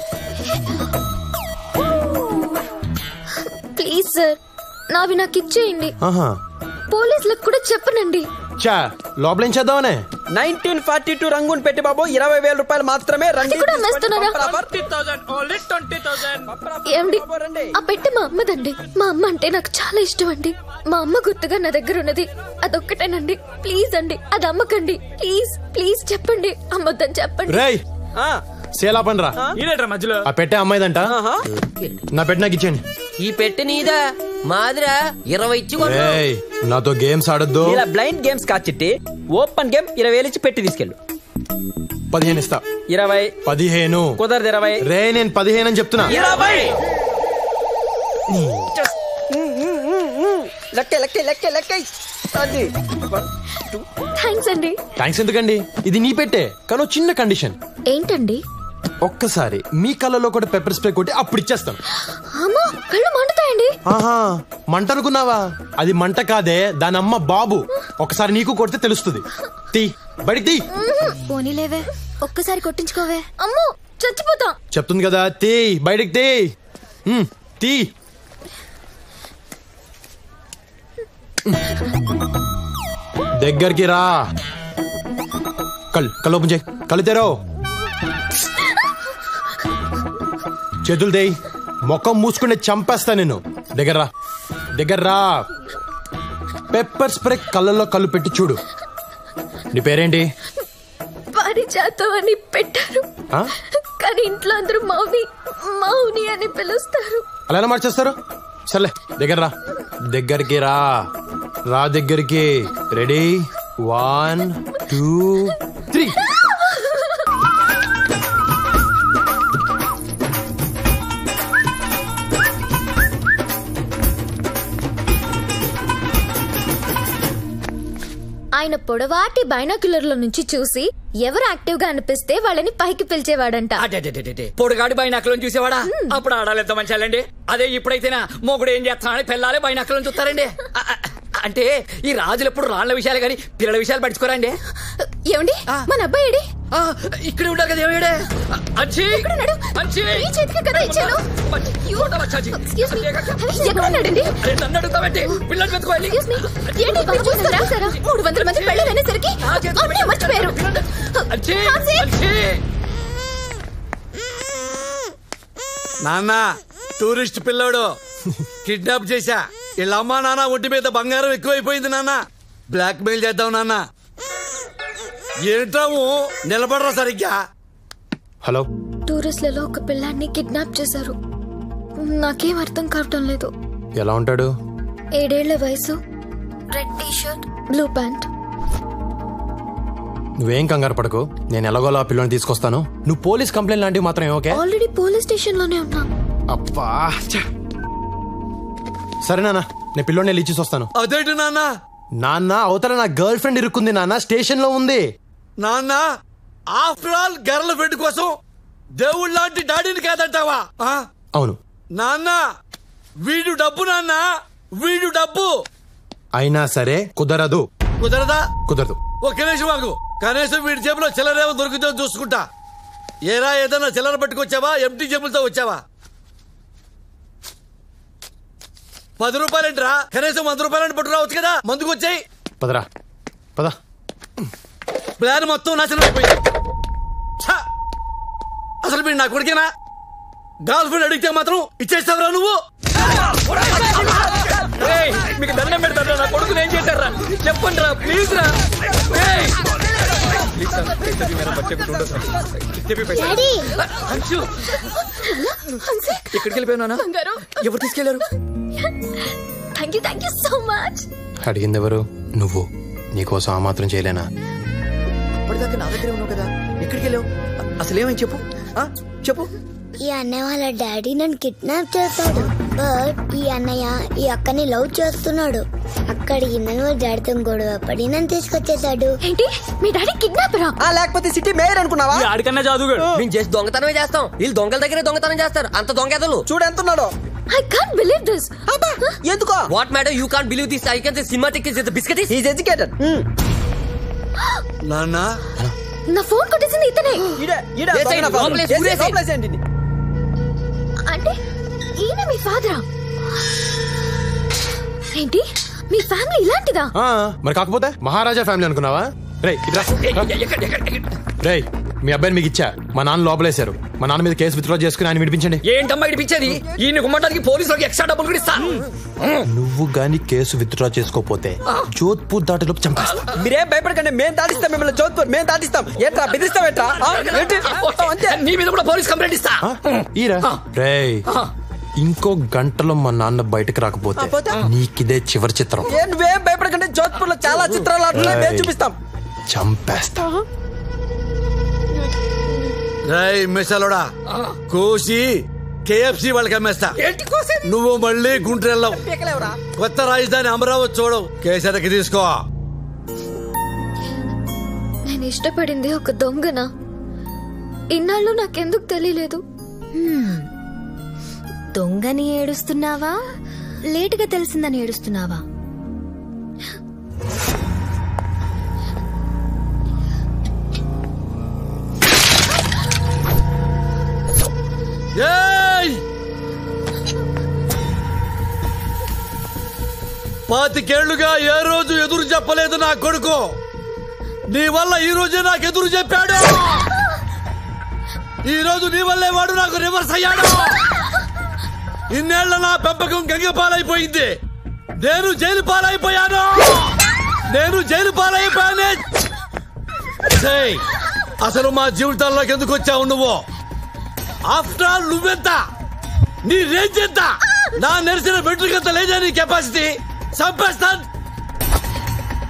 ప్లీజ్ సార్, నావి నాకు ఇచ్చేయండి. ఆహా, పోలీసులకు కూడా చెప్పనండి. చా లోపల ఏం చేద్దామనే 1942 రంగుని పెట్టి బాబు 20,000 రూపాయలు మాత్రమే. రండి. ఏమండి, ఆ పెట్టి మా అమ్మదండి. మా అమ్మ అంటే నాకు చాలా ఇష్టం అండి. మా అమ్మ గుర్తుగా నా దగ్గర ఉన్నది అదొక్కటేనండి. ప్లీజ్ అండి, అది అమ్మకండి. ప్లీజ్ ప్లీజ్ చెప్పండి, అమ్మొద్దని చెప్పండి. రేయ్ సేలా పని రా. మధ్యలో ఆ పెట్టే అమ్మాయిదంట. నా పెట్టి నాకు ఇచ్చేయండి. ఈ పెట్టి నీదా మాదిరా? 20 ఇచ్చి రేయ్, నాతో గేమ్స్ ఆడొద్దు. ఇలా బ్లైండ్ గేమ్స్ కాచిట్టి ఓపెన్ గేమ్ 20,000 ఇచ్చి పెట్టి తీసుకెళ్ళు. 15 ఇస్తా. 20. 15 కుదరదు. 20. రే, నేను 15 అని చెప్తున్నా. 20. లెక్క లెక్క లెక్క లెక్క. థ్యాంక్స్ అండి. థ్యాంక్స్ ఎందుకండి, ఇది నీ పెట్టే. కానీ చిన్న కండిషన్. ఏంటండి? ఒక్కసారి మీ కళ్ళలో కూడా పెప్పర్ స్ప్రే కొట్టి అప్పుడు ఇచ్చేస్తాను. అమ్మా, కళ్ళు మండుతాయండి. ఆహా, మంట అనుకున్నావా? అది మంట కాదే, దాని అమ్మ బాబు. ఒకసారి నీకు కొడితే తెలుస్తుంది. తీ బడి తీ. పోనీలేవే, ఒక్కసారి కొట్టించుకోవే. అమ్మో, చచ్చిపోతాం. చెప్తుంది కదా, తీ బయటికి తీ. తీ. దగ్గరికి రా. కళ్ళు ఓపెన్ చేయి. కళ్ళు తెరో. చేతులు దేయి. ముఖం మూసుకుంటే చంపేస్తా నేను. దగ్గర రా. పెప్పర్ స్ప్రే కళ్ళల్లో కళ్ళు పెట్టి చూడు. నీ పేరేంటి? పారిజాతం అని పెట్టారు, కానీ ఇంట్లో అందరూ మౌని అని పిలుస్తారు. అలా ఎలా మార్చేస్తారు? సర్లే దగ్గరికి రా. దగ్గరికి. రెడీ 1 2 3. ఆయన పొడవాటి బైనాక్యులర్ల నుంచి చూసి ఎవరు యాక్టివ్ గా అనిపిస్తే వాళ్ళని పైకి పిలిచేవాడంట. పొడుగాడి బైనాకులను చూసేవాడా? అప్పుడు ఆడాలి ఎంత మంచాలండి. అదే ఇప్పుడైతేనా మొగుడు ఏం చేస్తానని పిల్లలే బైనాకులను చూస్తారండి. అంటే ఈ రాజులు ఎప్పుడు రాళ్ల విషయాలు కానీ పిల్లల విషయాలు పట్టించుకోరండి. ఏమండి మన అబ్బాయి ఇక్కడ ఉంటారు కదా. ఏమయ్యాడే? నన్ను అడుగుతామంటే పిల్లలు పెట్టుకోవాలి. 300 మంది పెళ్ళనేసరికి మర్చిపోయారు. నాన్న టూరిస్ట్ పిల్లోడు కిడ్నాప్ చేశా. వీళ్ళ అమ్మా నాన్న ఒంటి మీద బంగారం ఎక్కువైపోయింది నాన్న. బ్లాక్ మెయిల్ చేద్దాం నాన్న. ఏంటాము నిలబడరా సరిగ్గా. హలో, టూరిస్ట్లలో ఒక పిల్లాన్ని కిడ్నాప్ చేశారు. నాకేం అర్థం కావటం లేదు. ఎలా ఉంటాడు? 7 ఏళ్ల వయసు, రెడ్ టీ-షర్ట్, బ్లూ ప్యాంట్. నువ్వేం కంగారు పడకు, నేను ఎలాగోలా పిల్లని తీసుకొస్తాను. నువ్వు పోలీస్ కంప్లైంట్ లాంటివి మాత్రం ఓకే? ఆల్రెడీ పోలీస్ స్టేషన్ లోనే ఉన్నా. అబ్బా, సరే నాన్న, నేను పిల్లోని వెళ్ళి ఇచ్చేసి వస్తాను. అదేంటి నాన్న అవతల నా గర్ల్ ఫ్రెండ్ ఇరుక్కుంది నాన్న, స్టేషన్ లో ఉంది. నాన్న ఆఫ్టర్ ఆల్ గర్ల్ ఫ్రెండ్ కోసం దేవుళ్ళ లాంటి డాడీని కాదంటావా? అవును నాన్న, వీడు డబ్బు నాన్న, వీడు డబ్బు. అయినా సరే కుదరదు. కుదరదు. ఒక నిమిషం ఆగు. కనీసం వీడి జేబులో చిల్లరేమో దొరికితే చూసుకుంటా. ఏరా ఏదన్నా చిల్లర పట్టుకొచ్చావా? ఎంటీ జేబులతో వచ్చావా? 10 రూపాయలేంట్రా? కనీసం 100 రూపాయలని పట్టు రావచ్చు కదా. మందుకు వచ్చాయి. పదరా పద. ప్లాన్ మొత్తం నాశనం అయిపోయింది. అసలు మీరు నా కొడుకేనా? గర్ల్ ఫ్రెండ్ అడిగితే మాత్రం ఇచ్చేస్తావురా నువ్వు? మీకు దండం పెడతారా? నా కొడుకుని ఏం చేశారా? చెప్పండి రా, ప్లీజ్ రా. ఎక్కడికి వెళ్ళిపోయినా? ఎవరు తీసుకెళ్లారు? Thank you so much. అడిగింది ఎవరు? నువ్వు. నీకోసం ఆ మాత్రం చేయలేనా? అప్పటిదాకా నా దగ్గరే ఉన్నావు కదా, ఎక్కడికి వెళ్ళావు? అసలు ఏమని చెప్పు. చెప్పు. ఈ అన్నయ్య వాళ్ళ డాడీ నన్ను కిడ్నాప్ చేస్తాడు. బట్ ఈ అన్నయ్య ఈ అక్కని లవ్ చేస్తున్నాడు. అక్కడికి నన్ను వాళ్ళ డాడీతో గొడవ పడి నన్ను తీసుకొచ్చేసాడు. ఏంటి, మీ డాడీ కిడ్నాపరా? లేకపోతే సిటీ మేయర్ అనుకున్నావా? ఆడికన్నా జాదుగాడు. మేము చేసి దొంగతనమే చేస్తాం, వీళ్ళు దొంగల దగ్గరే దొంగతనం చేస్తారు. అంత దొంగలు చూడెంతున్నాడు. I can't believe this. ఎందుకో? What matter? You can't believe this. I can say cinematic is the biscuit. He's educated. నాన్న, నా ఫోన్ కొట్టేసింది ఇతనే. అంటే ఈయన మీ ఫాదరా? ఏంటి, మీ ఫ్యామిలీ ఇలాంటిదా? మరి కాకపోతే మహారాజా ఫ్యామిలీ అనుకున్నావా? రేయ్, మీ అబ్బాయిని మీకు ఇచ్చా. మా నాన్న లోపలేశారు. మా నాన్న మీద కేసు విత్డ్రా చేసుకుని ఆయన విడిపించండి. ఏంటమ్మా విడిపించేది? ఈయన గుమ్మటానికి పోలీసులకు ఎక్స్ట్రా డబ్బులు కూడా ఇస్తా. నువ్వు గాని కేసు విత్డ్రా చేసుకోపోతే జోధ్పూర్ దాటిలోపు చంపేస్తా. మీరేం భయపడకండి, మేము దాటిస్తాం మిమ్మల్ని. జోధ్పూర్ మేము దాటిస్తాం. ఏంట్రా బెదిరిస్తాం? ఏంట్రా? నీ మీద కూడా పోలీస్ కంప్లైంట్ ఇస్తా. రేయ్, ఇంకో గంటలో మా నాన్న బయటకు రాకపోతే నీకిదే చివరి చిత్రం. నువ్వేం భయపడకండి, జోధ్పూర్ లో చాలా చిత్రాలు ఆడుతున్నాయి, మేము చూపిస్తాం. చంపేస్తా. రేయ్ మిసలోడా, కోసి KFC వాళ్ళకి అమ్మేస్తా. నువ్వు మళ్ళీ గుంటూరు కొత్త రాజధాని అమరావతి చూడవు. కేసరికి తీసుకో. నేను ఇష్టపడింది ఒక దొంగనా? ఇన్నాళ్ళు నాకెందుకు తెలియలేదు? దొంగని ఏడుస్తున్నావా, లేటుగా తెలిసిందని ఏడుస్తున్నావా? పాతికేళ్లుగా ఏ రోజు ఎదురు చెప్పలేదు నా కొడుకు. నీ వల్ల ఈ రోజే నాకు ఎదురు చెప్పాడు. ఈ రోజు నీ వల్లే వాడు నాకు రివర్స్ అయ్యాడు. ఇన్నేళ్ల నా పెంపకం గంగ పాలైపోయింది. నేను జైలు పాలైపోయాను. అసలు మా జీవితాల్లోకి ఎందుకు వచ్చావు నువ్వు? ఆఫ్టర్ ఆల్ నువ్వెంత, నీ రేంజ్ ఎంత? నా నెరిసిన మెట్రికంత లేదా నీ కెపాసిటీ? చంపేస్తాను,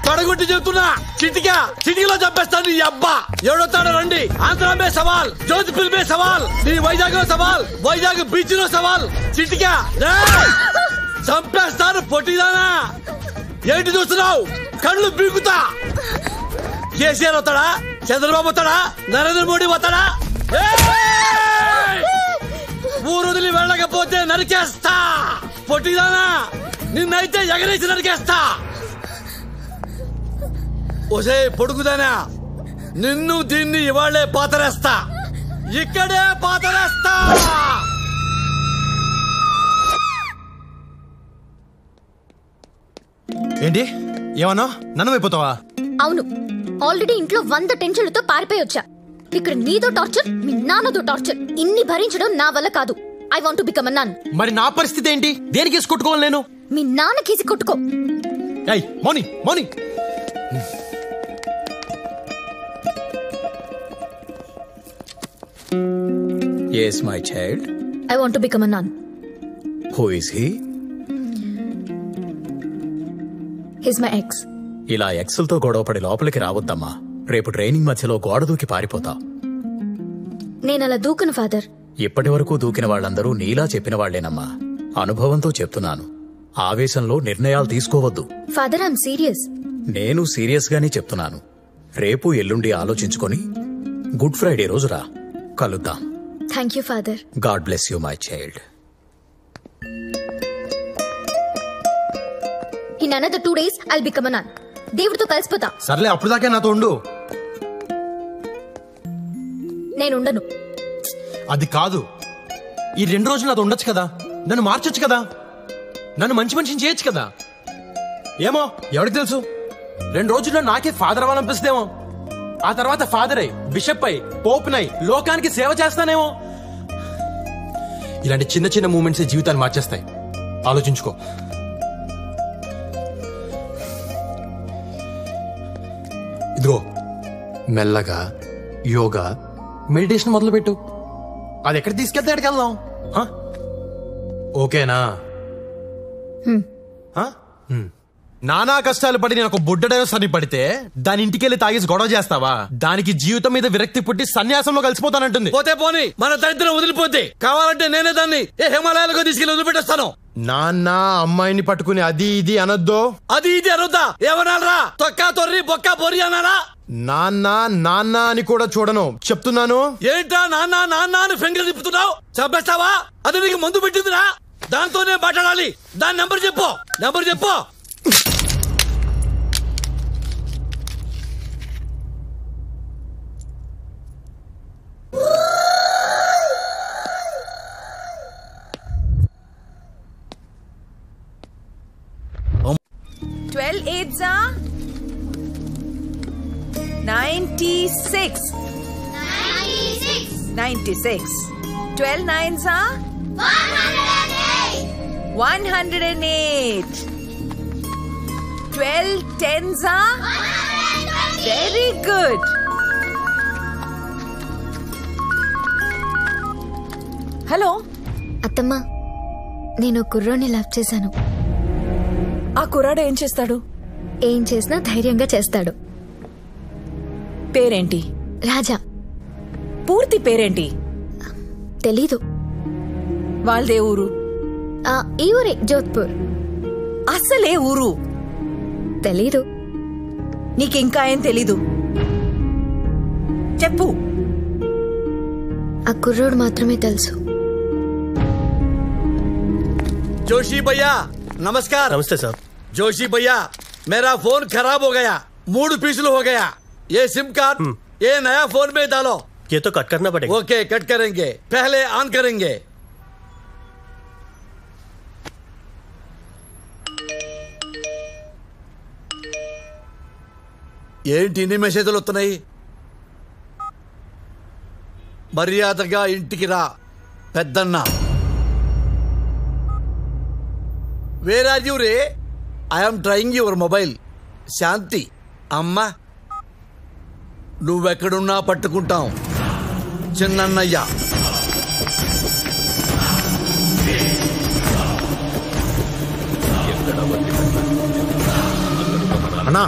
పడగొట్టి చెప్తున్నా. చిటికలో చంపేస్తాను. నీ అబ్బా ఎవడొస్తాడో రండి. ఆంధ్ర మే సవాల్, జ్యోతిపూర్ మే సవాల్, నీ వైజాగ్ సవాల్, వైజాగ్ బీచ్ లో సవాల్. చిటికా చంపేస్తాను. పొట్టిదానా ఏంటి చూస్తున్నావు? కళ్ళు బీగుతా. కేసీఆర్ వస్తాడా? చంద్రబాబు వస్తాడా? నరేంద్ర మోడీ వస్తాడా? ఊరు వదిలి వెళ్ళకపోతే నరికేస్తా. పొట్టిదానా నిన్నైతే ఎగరేసి నరికేస్తా. ఒసే పొడుగుదానా, నిన్ను దీన్ని ఇవాళ్లే పాతరేస్తా. ఇక్కడే పాతరేస్తా. ఏంటి ఏమన్నా నన్ను అయిపోతావా? అవును, ఆల్రెడీ ఇంట్లో 100 టెన్షన్లతో పారిపోయి వచ్చా. ఇక్కడ నీదో టార్చర్, మీ నాన్నదో టార్చర్. ఇన్ని భరించడం నా వల్ల కాదు. I want to become a nun. మరి నా పరిస్థితి ఏంటి? దేనికి కేసి కొట్టుకోవాలి నేను? మీ నాన్న కేసి కొట్టుకో. మౌని Yes, my child. I want to become a nun. Who is he? He's my ex. ఇలా ఎక్సల్తో గొడవపడి లోపలికి రావద్దమ్మా. రేపు ట్రైనింగ్ మధ్యలో గోడ దూకి పారిపోతావు. నేనలా దూకను ఫాదర్. ఇప్పటి వరకు దూకిన వాళ్ళందరూ నీలా చెప్పిన వాళ్లేనమ్మా. అనుభవంతో చెప్తున్నాను. ఆవేశంలో నిర్ణయాలు తీసుకోవద్దు. Father, I'm serious. నేను సీరియస్ గానే చెప్తున్నాను. రేపు ఎల్లుండి ఆలోచించుకొని గుడ్ ఫ్రైడే రోజు రా, కలుద్దాం. Thank you father. God bless you my child. In another 2 days I'll become a nun. దేవుడితో కలిసిపోతా. సర్లే, అప్పుడు దాకా నాతో ఉండు. నేనుండను. అది కాదు, ఈ 2 రోజులు నాతో ఉండొచ్చు కదా. నన్ను మార్చొచ్చు కదా. నన్ను మంచి మనిషిని చేయొచ్చు కదా. ఏమో ఎవరికి తెలుసు, 2 రోజుల్లో నాకే ఫాదర్ అవ్వాలనిపిస్తేమో. ఆ తర్వాత ఫాదర్ అయి, బిషప్ అయి, పోప్ నై లోకానికి సేవ చేస్తానేమో. ఇలాంటి చిన్న చిన్న మూమెంట్స్ జీవితాన్ని మార్చేస్తాయి. ఆలోచించుకో. ఇదిగో మెల్లగా యోగా, మెడిటేషన్ మొదలుపెట్టు. అది ఎక్కడ తీసుకెళ్తే ఎక్కడికి వెళ్దాం. ఓకేనా? నానా కష్టాలు పడి నేను ఒక బుడ్డడైన సరి పడితే దాని ఇంటికెళ్ళి తాగేసి గొడవ చేస్తావా? దానికి జీవితం మీద విరక్తి పుట్టి సన్యాసంలో కలిసిపోతానంటుంది. పోతే పోని, మన దరిద్రం వదిలిపోతే కావాలంటే నేనే దాన్ని హిమాలయాలకు తీసుకెళ్లి వదిలిపెట్టేస్తాను. నాన్న అమ్మాయిని పట్టుకుని అది ఇది అనొద్దు. అది ఇది అనొద్దా? ఏమనాలరా? తొక్కా తొర్రి బొక్క బొర్రి అనాలా? నాన్న నాన్న అని కూడా చూడను, చెప్తున్నాను. ఏంటా నాన్న నాన్న అని ఫింగర్ తిప్పుతున్నావు? చంపేస్తావా? అది నీకు మందు పెట్టిందిరా, దాంతోనే మాట్లాడాలి. దాని నెంబర్ చెప్పు. Twelve 8s are 96. 96. 12 9s are 108. 12 10s are very good. Hello అత్తమ్మ, నేను కుర్రోని లవ్ చేశాను. ఆ కుర్రాడు ఏం చేస్తాడు? ఏం చేసినా ధైర్యంగా చేస్తాడు. పేరేంటి? రాజా. పూర్తి పేరేంటి? తెలీదు. వాళ్ళదే ఊరు? ఈ ఊరే, జోధ్పూర్. అసలే ఊరు తెలీదు. నీకింకా ఏం తెలీదు? చెప్పు. ఆ కుర్రోడు మాత్రమే తెలుసు. जोशी भैया नमस्कार। नमस्ते सर। जोशी भैया मेरा फोन खराब हो गया, 3 पीस हो गया। ये सिम कार्ड ये नया फोन में डालो। ये तो कट करना पड़ेगा। ओके कट करेंगे, पहले ऑन करेंगे। ఏంటి ఇన్ని మెసేజ్లు వస్తున్నాయి? మర్యాదగా ఇంటికి రా పెద్దన్న. వేర్ ఆర్ యూ రే? I'm trying your mobile. Shanti అమ్మా, నువ్వెక్కడున్నా పట్టుకుంటాం. చిన్నన్నయ్య. అన్నా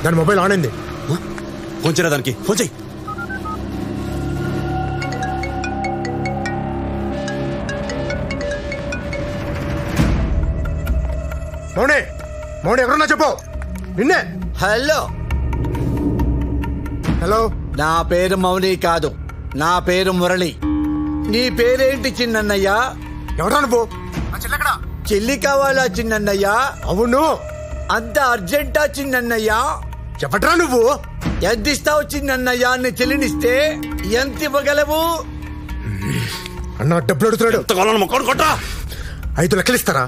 దాని మొబైల్ ఆన్ అయింది. ఫోన్ చేయరా దానికి, ఫోన్ చెయ్యి. మౌనే మౌనే ఎవరన్నా చెప్పు. నిన్నే. Hello hello. నా పేరు మౌని కాదు, నా పేరు మురళి. నీ పేరేంటి చిన్నన్నయ్య? ఎవరా నువ్వు? చెల్లి కావాలా చిన్నన్నయ్య? అవును. అంత అర్జెంటా చిన్నన్నయ్య? చెప్పట్రా నువ్వు. ఎంత ఇస్తావు చిన్నన్నయ్య? నీ చెల్లినిస్తే ఎంత ఇవ్వగలవు? అన్న డబ్బులు అడుగుతున్నాడు. 5 లక్షలు ఇస్తారా?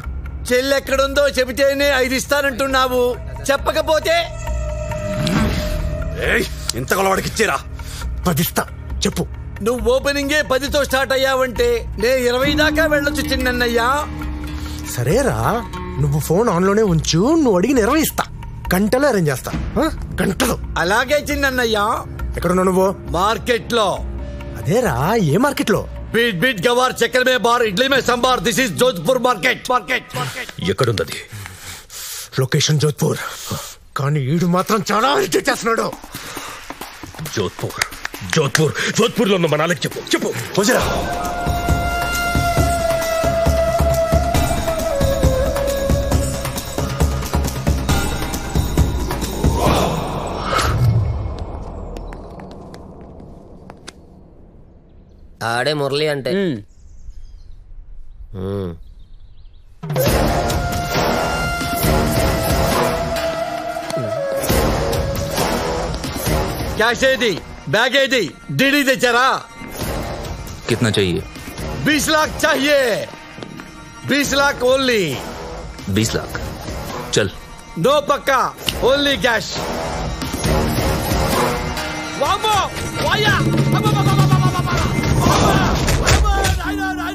చెల్లి ఎక్కడుందో చెబితేనే 5 ఇస్తానంటున్నావు, చెప్పకపోతే? ఎంత కొలవాడికి ఇచ్చేరా? 10 ఇస్తా, చెప్పు. నువ్వు ఓపెనింగే 10తో స్టార్ట్ అయ్యావంటే నే 20 దాకా వెళ్ళొచ్చు చిన్నన్నయ్యా. సరేరా, నువ్వు ఫోన్ ఆన్ లోనే ఉంచు. నువ్వు అడిగిన 20 ఇస్తా. గంటలో అరేంజ్ చేస్తా. గంటలో. అలాగే చిన్నన్నయ్యా. ఎక్కడున్నావు నువ్వు? మార్కెట్ లో. అదేరా, ఏ మార్కెట్ లో? बीट बीट गवार चक्कर में बार इडली में संभार. This is Jodhpur market. ఎక్కడుంది? లొకేషన్ జోధ్పూర్. కానీ ఈడు మాత్రం చాలా ఇరిటేట్ చేస్తున్నాడు. జోధ్పూర్ జోధ్పూర్ జోధ్పూర్ లో ఉన్న మన నాన్నకి చెప్పు. చెప్పు పోజరా. ఆడే మురళి అంటే. कैश दी बैग दी डीडी తెచ్చారా? कितना चाहिए? 20 लाख चाहिए. 20 लाख ओनली. 20 लाख चल. नो पक्का, ओनली कैश. वामो वाया.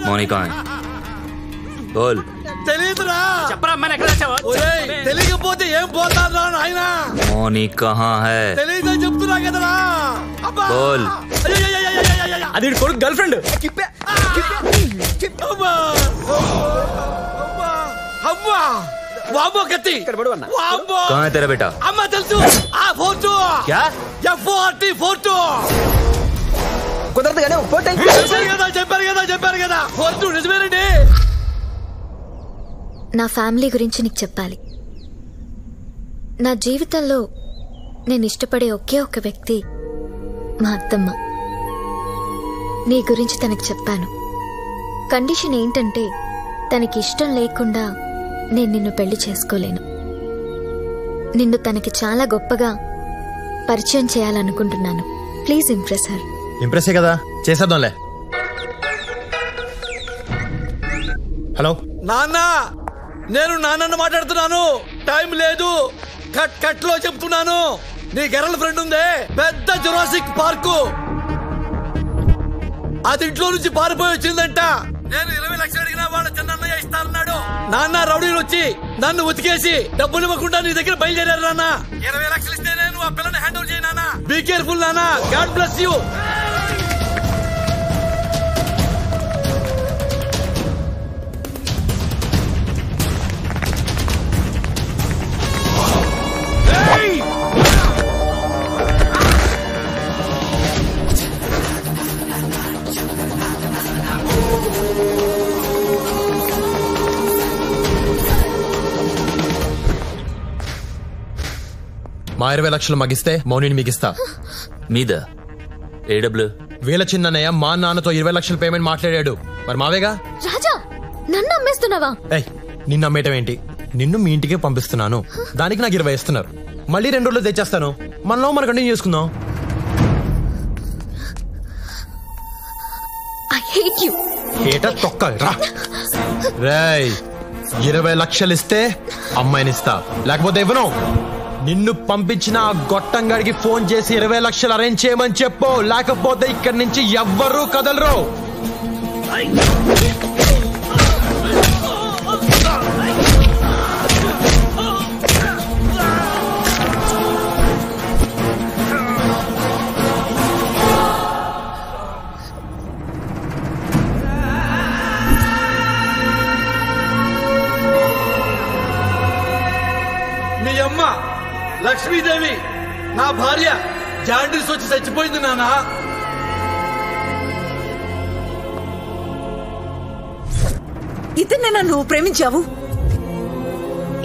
मौनी कहाँ है? बोल. తెలీదురా. చెప్పరా అమ్మాయి ఎక్కడ వచ్చావా? తెలియకపోతే ఏం పోతారా నాయన? मौनी कहाँ है? తెలీదని చెప్తున్నా కదరా. बोल. అది కొడుకు గర్ల్ ఫ్రెండ్. వామో కత్తి. వామో. कहाँ है तेरा बेटा? అమ్మ తెలుసు. ఆ ఫోటో. क्या? FORT photo. కుదరదు కానీ ఫోటో చెప్పారు కదా ఫోటో నిజమేనండి. నా ఫ్యామిలీ గురించి నీకు చెప్పాలి. నా జీవితంలో నేను ఇష్టపడే ఒకే ఒక వ్యక్తి మా అత్తమ్మ. నీ గురించి తనకు చెప్పాను. కండిషన్ ఏంటంటే తనకి ఇష్టం లేకుండా నేను నిన్ను పెళ్లి చేసుకోలేను. నిన్ను తనకి చాలా గొప్పగా పరిచయం చేయాలనుకుంటున్నాను. Please impress her. ఇంప్రెస్ కదా, చేసేద్దాంలే. హలో నాన్న, నేను నాన్నను మాట్లాడుతున్నాను. టైం లేదు. కట్ లో చెప్తున్నాను. నీ గర్ల్ ఫ్రెండ్ ఉందే, పెద్ద జురాసిక్ పార్కు. అది ఇంట్లో నుంచి పారిపోయి వచ్చిందంట. నేను 20 లక్షలు అడిగినా వాళ్ళ చిన్నయ్య ఇస్తానన్నాడు. నాన్న రౌడీలు వచ్చి నన్ను ఉతికేసి డబ్బులు ఇవ్వకుండా నీ దగ్గర బయలుదేరారు. నాన్న 20 లక్షలు ఇస్తే నేను ఆ పిల్లని హ్యాండ్ ఓవర్ చేయి. నాన్న బీ కేర్ఫుల్ నాన్న. God bless you. మా 20 లక్షలు మగిస్తే మౌనిని మిగిస్తా. మీద ఏ డబ్బులు? వీళ్ళ చిన్నయ్య మా నాన్నతో 20 లక్షల పేమెంట్ మాట్లాడాడు. మరి మావేగా. రాజా, నన్ను అమ్మేస్తున్నావా? నిన్ను అమ్మేయటం ఏంటి? నిన్ను మీ ఇంటికే పంపిస్తున్నాను. దానికి నాకు 20 ఇస్తున్నారు. మళ్ళీ 2 రోజులు తెచ్చేస్తాను. మనలో మనం కంటిన్యూ చేసుకుందాం. I hate you. ఏటా తొక్క రా. రేయ్, 20 లక్షలు ఇస్తే అమ్మాయిని ఇస్తా, లేకపోతే ఇవ్వను. నిన్ను పంపించిన ఆ గొట్టంగాడికి ఫోన్ చేసి 20 లక్షలు అరేంజ్ చేయమని చెప్పు, లేకపోతే ఇక్కడి నుంచి ఎవ్వరూ కదలరు. మీ అమ్మ లక్ష్మీదేవి నా భార్య జాండీస్ వచ్చి చచ్చిపోయింది నానా. ఇతన్నేనా నువ్వు ప్రేమించావు?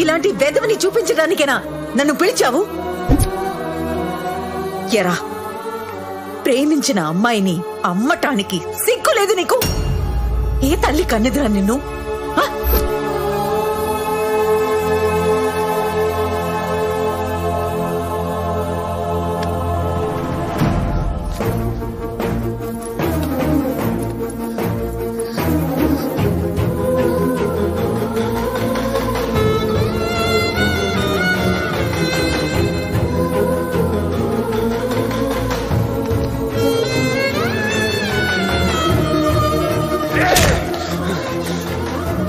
ఇలాంటి వెధవని చూపించడానికేనా నన్ను పిలిచావు? ఎరా, ప్రేమించిన అమ్మాయిని అమ్మటానికి సిగ్గులేదు నీకు? ఏ తల్లి కన్నెదురా నిన్ను?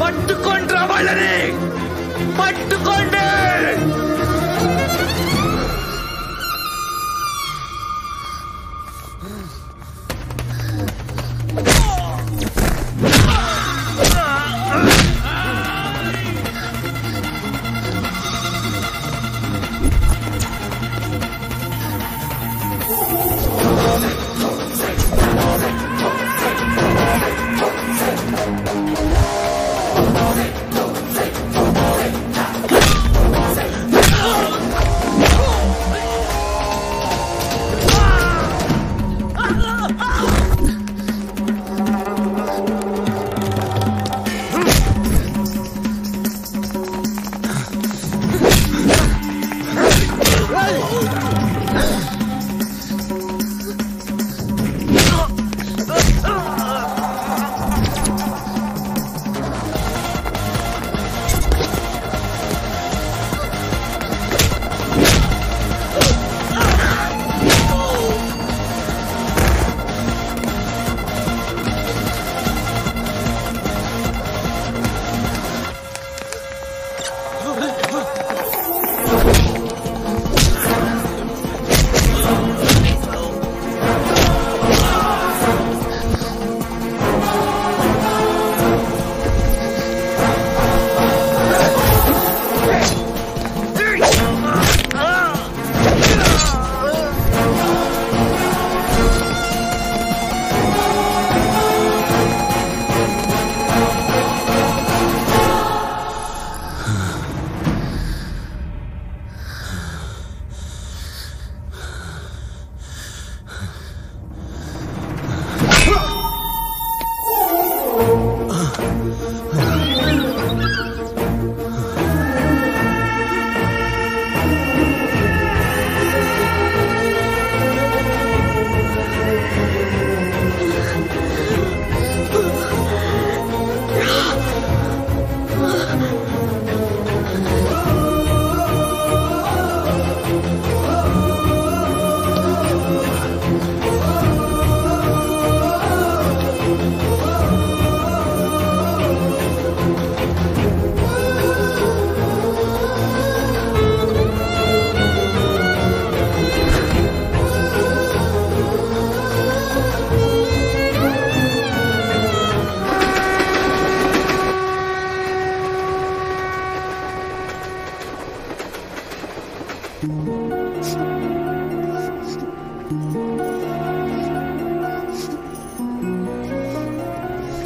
పట్టుకోండి వాళ్ళని, పట్టుకోండి.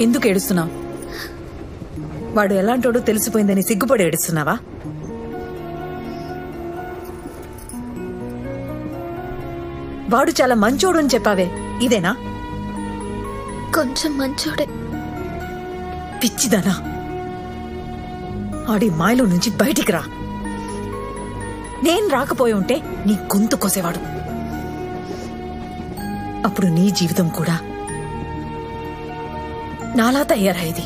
ఎందుకు ఏడుస్తున్నావు? వాడు ఎలాంటోడో తెలిసిపోయిందని సిగ్గుపడి ఏడుస్తున్నావా? వాడు చాలా మంచోడు అని చెప్పావే, ఇదేనా? కొంచెం మంచోడే. పిచ్చిదానా, ఆడి మాయలో నుంచి బయటికి రా. నేను రాకపోయి ఉంటే నీ గొంతు కోసేవాడు. అప్పుడు నీ జీవితం కూడా నాలా తయారయ్యేది.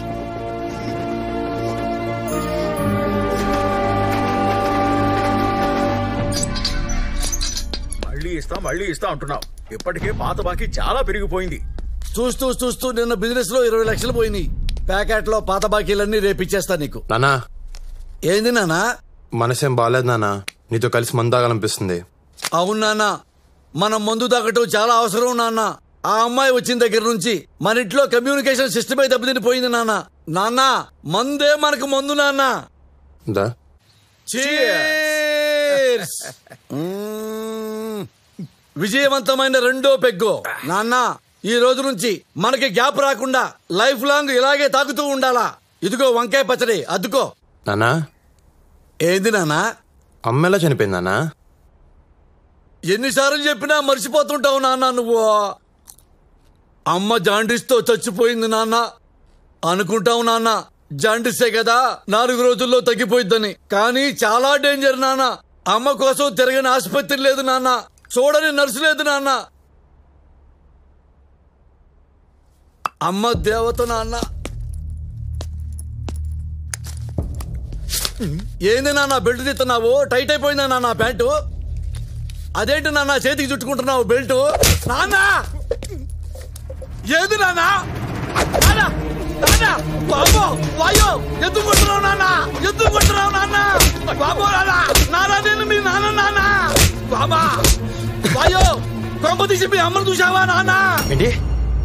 మళ్ళీ ఇస్తా అంటున్నావు. ఇప్పటికే పాత బాకీ చాలా పెరిగిపోయింది. చూస్తూ చూస్తూ నిన్న బిజినెస్ లో 20 లక్షలు పోయినాయి. ప్యాకెట్ లో పాత బాకీలన్నీ రేపిచ్చేస్తా నీకు. నానా ఏంది నానా? మనసేం బాగాలేదు నానా, నీతో కలిసి మందు తాగాలనిపిస్తుంది. అవును నాన్న, మనం మందు తాగటం చాలా అవసరం నాన్న. ఆ అమ్మాయి వచ్చిన దగ్గర నుంచి మన ఇంట్లో కమ్యూనికేషన్ సిస్టమే దెబ్బతినిపోయింది నాన్న. నాన్న మందే మనకు మందు నాన్న. Cheers! విజయవంతమైన రెండో పెగ్గు నాన్న. ఈ రోజు నుంచి మనకి గ్యాప్ రాకుండా లైఫ్ లాంగ్ ఇలాగే తాగుతూ ఉండాలా. ఇదిగో వంకాయ పచ్చడి అద్దుకో. నానా ఏంది నాన్న? అమ్మ ఎలా చనిపోయింది నానా? ఎన్నిసార్లు చెప్పినా మర్చిపోతుంటావు నాన్న నువ్వు. అమ్మ జాండీస్తో చచ్చిపోయింది నాన్న. అనుకుంటావు నాన్న జాండీసే కదా 4 రోజుల్లో తగ్గిపోయిద్దని. కానీ చాలా డేంజర్ నాన్న. అమ్మ కోసం తిరగని ఆసుపత్రి లేదు నాన్న, చూడని నర్సు లేదు నాన్న. అమ్మ దేవత నాన్న. ఏంది నాన్న బెల్ట్ తీస్తున్నావు? టైట్ అయిపోయిందా నాన్న ప్యాంటు? అదేంటి నాన్న చేతికి చుట్టుకుంటున్నావు బెల్ట్? నాన్న ఏది నాన్న? బాబో వాయో ఎందుకు కొట్టున్నావు నాన్న? ఎందుకు కొట్టున్నావు నాన్న? బాబో నాన్న నేను మీ నాన్న నాన్న. బాబా వాయో కొంప తీసి మీ అమ్మను చూసావా నాన్న? ఏంటి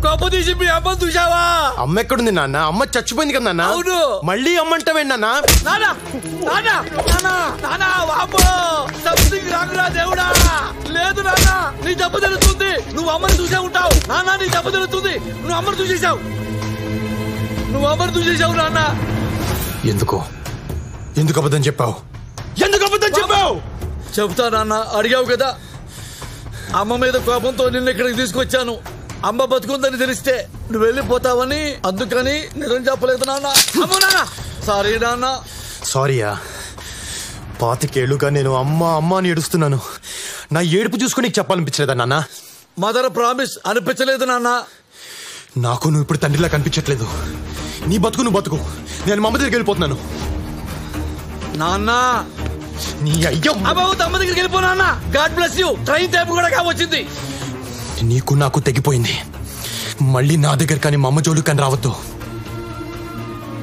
కొంప తీసి మీ అమ్మను చూసావా? అమ్మ ఎక్కడుంది నాన్న? అమ్మ చచ్చిపోయింది కదా నాన్న. అవును. మళ్ళీ అమ్మ అంటావేంటి నాన్న? నాన్న నాన్న నాన్న నాన్న బాబో సంథింగ్ రాగురా దేవుడా. లేదు నాన్న నీ దెబ్బ తెలుస్తుంది. నువ్వు అమ్మని చూసే ఉంటావు నాన్న. నీ దెబ్బ తెలుస్తుంది. నువ్వు అమ్మని చూసేసావు. నువ్వు అమ్మని చూసేసావు నాన్న. ఎందుకు అబద్ధం చెప్పావు? ఎందుకు అబద్ధం చెప్పావు? చెబుతా నాన్న, అడిగావు కదా. అమ్మ మీద కోపంతో నిన్ను ఇక్కడికి తీసుకొచ్చాను. అమ్మ బతుకుందని తెలిస్తే నువ్వు వెళ్ళిపోతావని, అందుకని నిజం చెప్పలేదు నాన్న. అమ్మో నాన్న సారీ నాన్న. సారీయా? 25 ఏళ్లుగా నేను అమ్మ అమ్మ అని ఏడుస్తున్నాను. నా ఏడుపు చూసుకుని నీకు చెప్పాలనిపించలేదా నాన్న? మదర్ ప్రామిస్ అనిపించలేదు నాన్న. నాకు నువ్వు ఇప్పుడు తండ్రిలా కనిపించట్లేదు. నీ బతుకు నువ్వు బతుకు. నేను మా అమ్మ దగ్గరికి వెళ్ళిపోతున్నాను. నాన్న నీ అయ్యో అమ్మ దగ్గరికి వెళ్ళిపో నాన్న. God bless you. Train time కూడా కావచ్చింది. నీకు నాకు తెగిపోయింది. మళ్ళీ నా దగ్గర కానీ మా అమ్మ జోలు కానీ రావద్దు.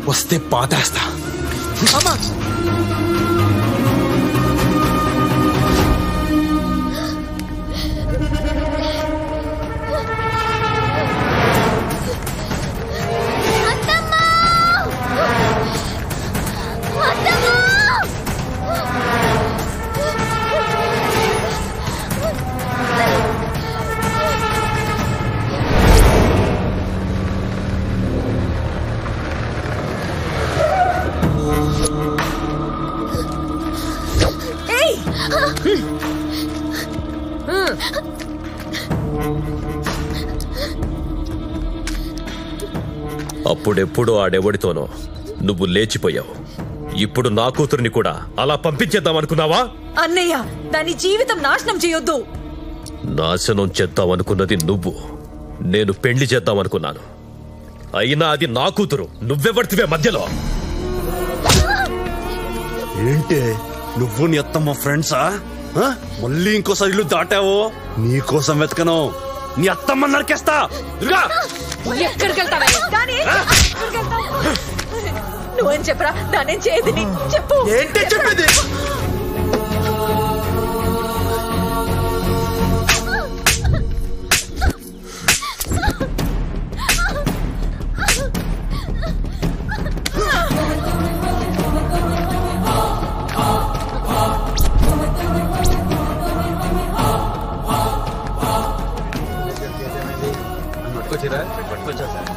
వస్తే పాతేస్తా. అమ్మా అప్పుడెప్పుడు ఆడెవడితోనో నువ్వు లేచిపోయావు. ఇప్పుడు నా కూతుర్ని కూడా అలా పంపించేద్దామనుకున్నావా? అన్నయ్య దాని జీవితం నాశనం చేయొద్దు. నాశనం చేద్దామనుకున్నది నువ్వు, నేను పెళ్లి చేద్దామనుకున్నాను. అయినా అది నా కూతురు. నువ్వెవడితివే మధ్యలో? ఏంటే నువ్వు నీ అత్తమ్మ ఫ్రెండ్సా? మళ్ళీ ఇంకోసారి ఇల్లు దాటావో నీకోసం వెతకను. నీ అత్తమ్మ నరికేస్తా. ఎక్కడికి వెళ్తావా? నువ్వేం చెప్పరా? దానేం చేయదని చెప్పు. ఏంటే చెప్పేది?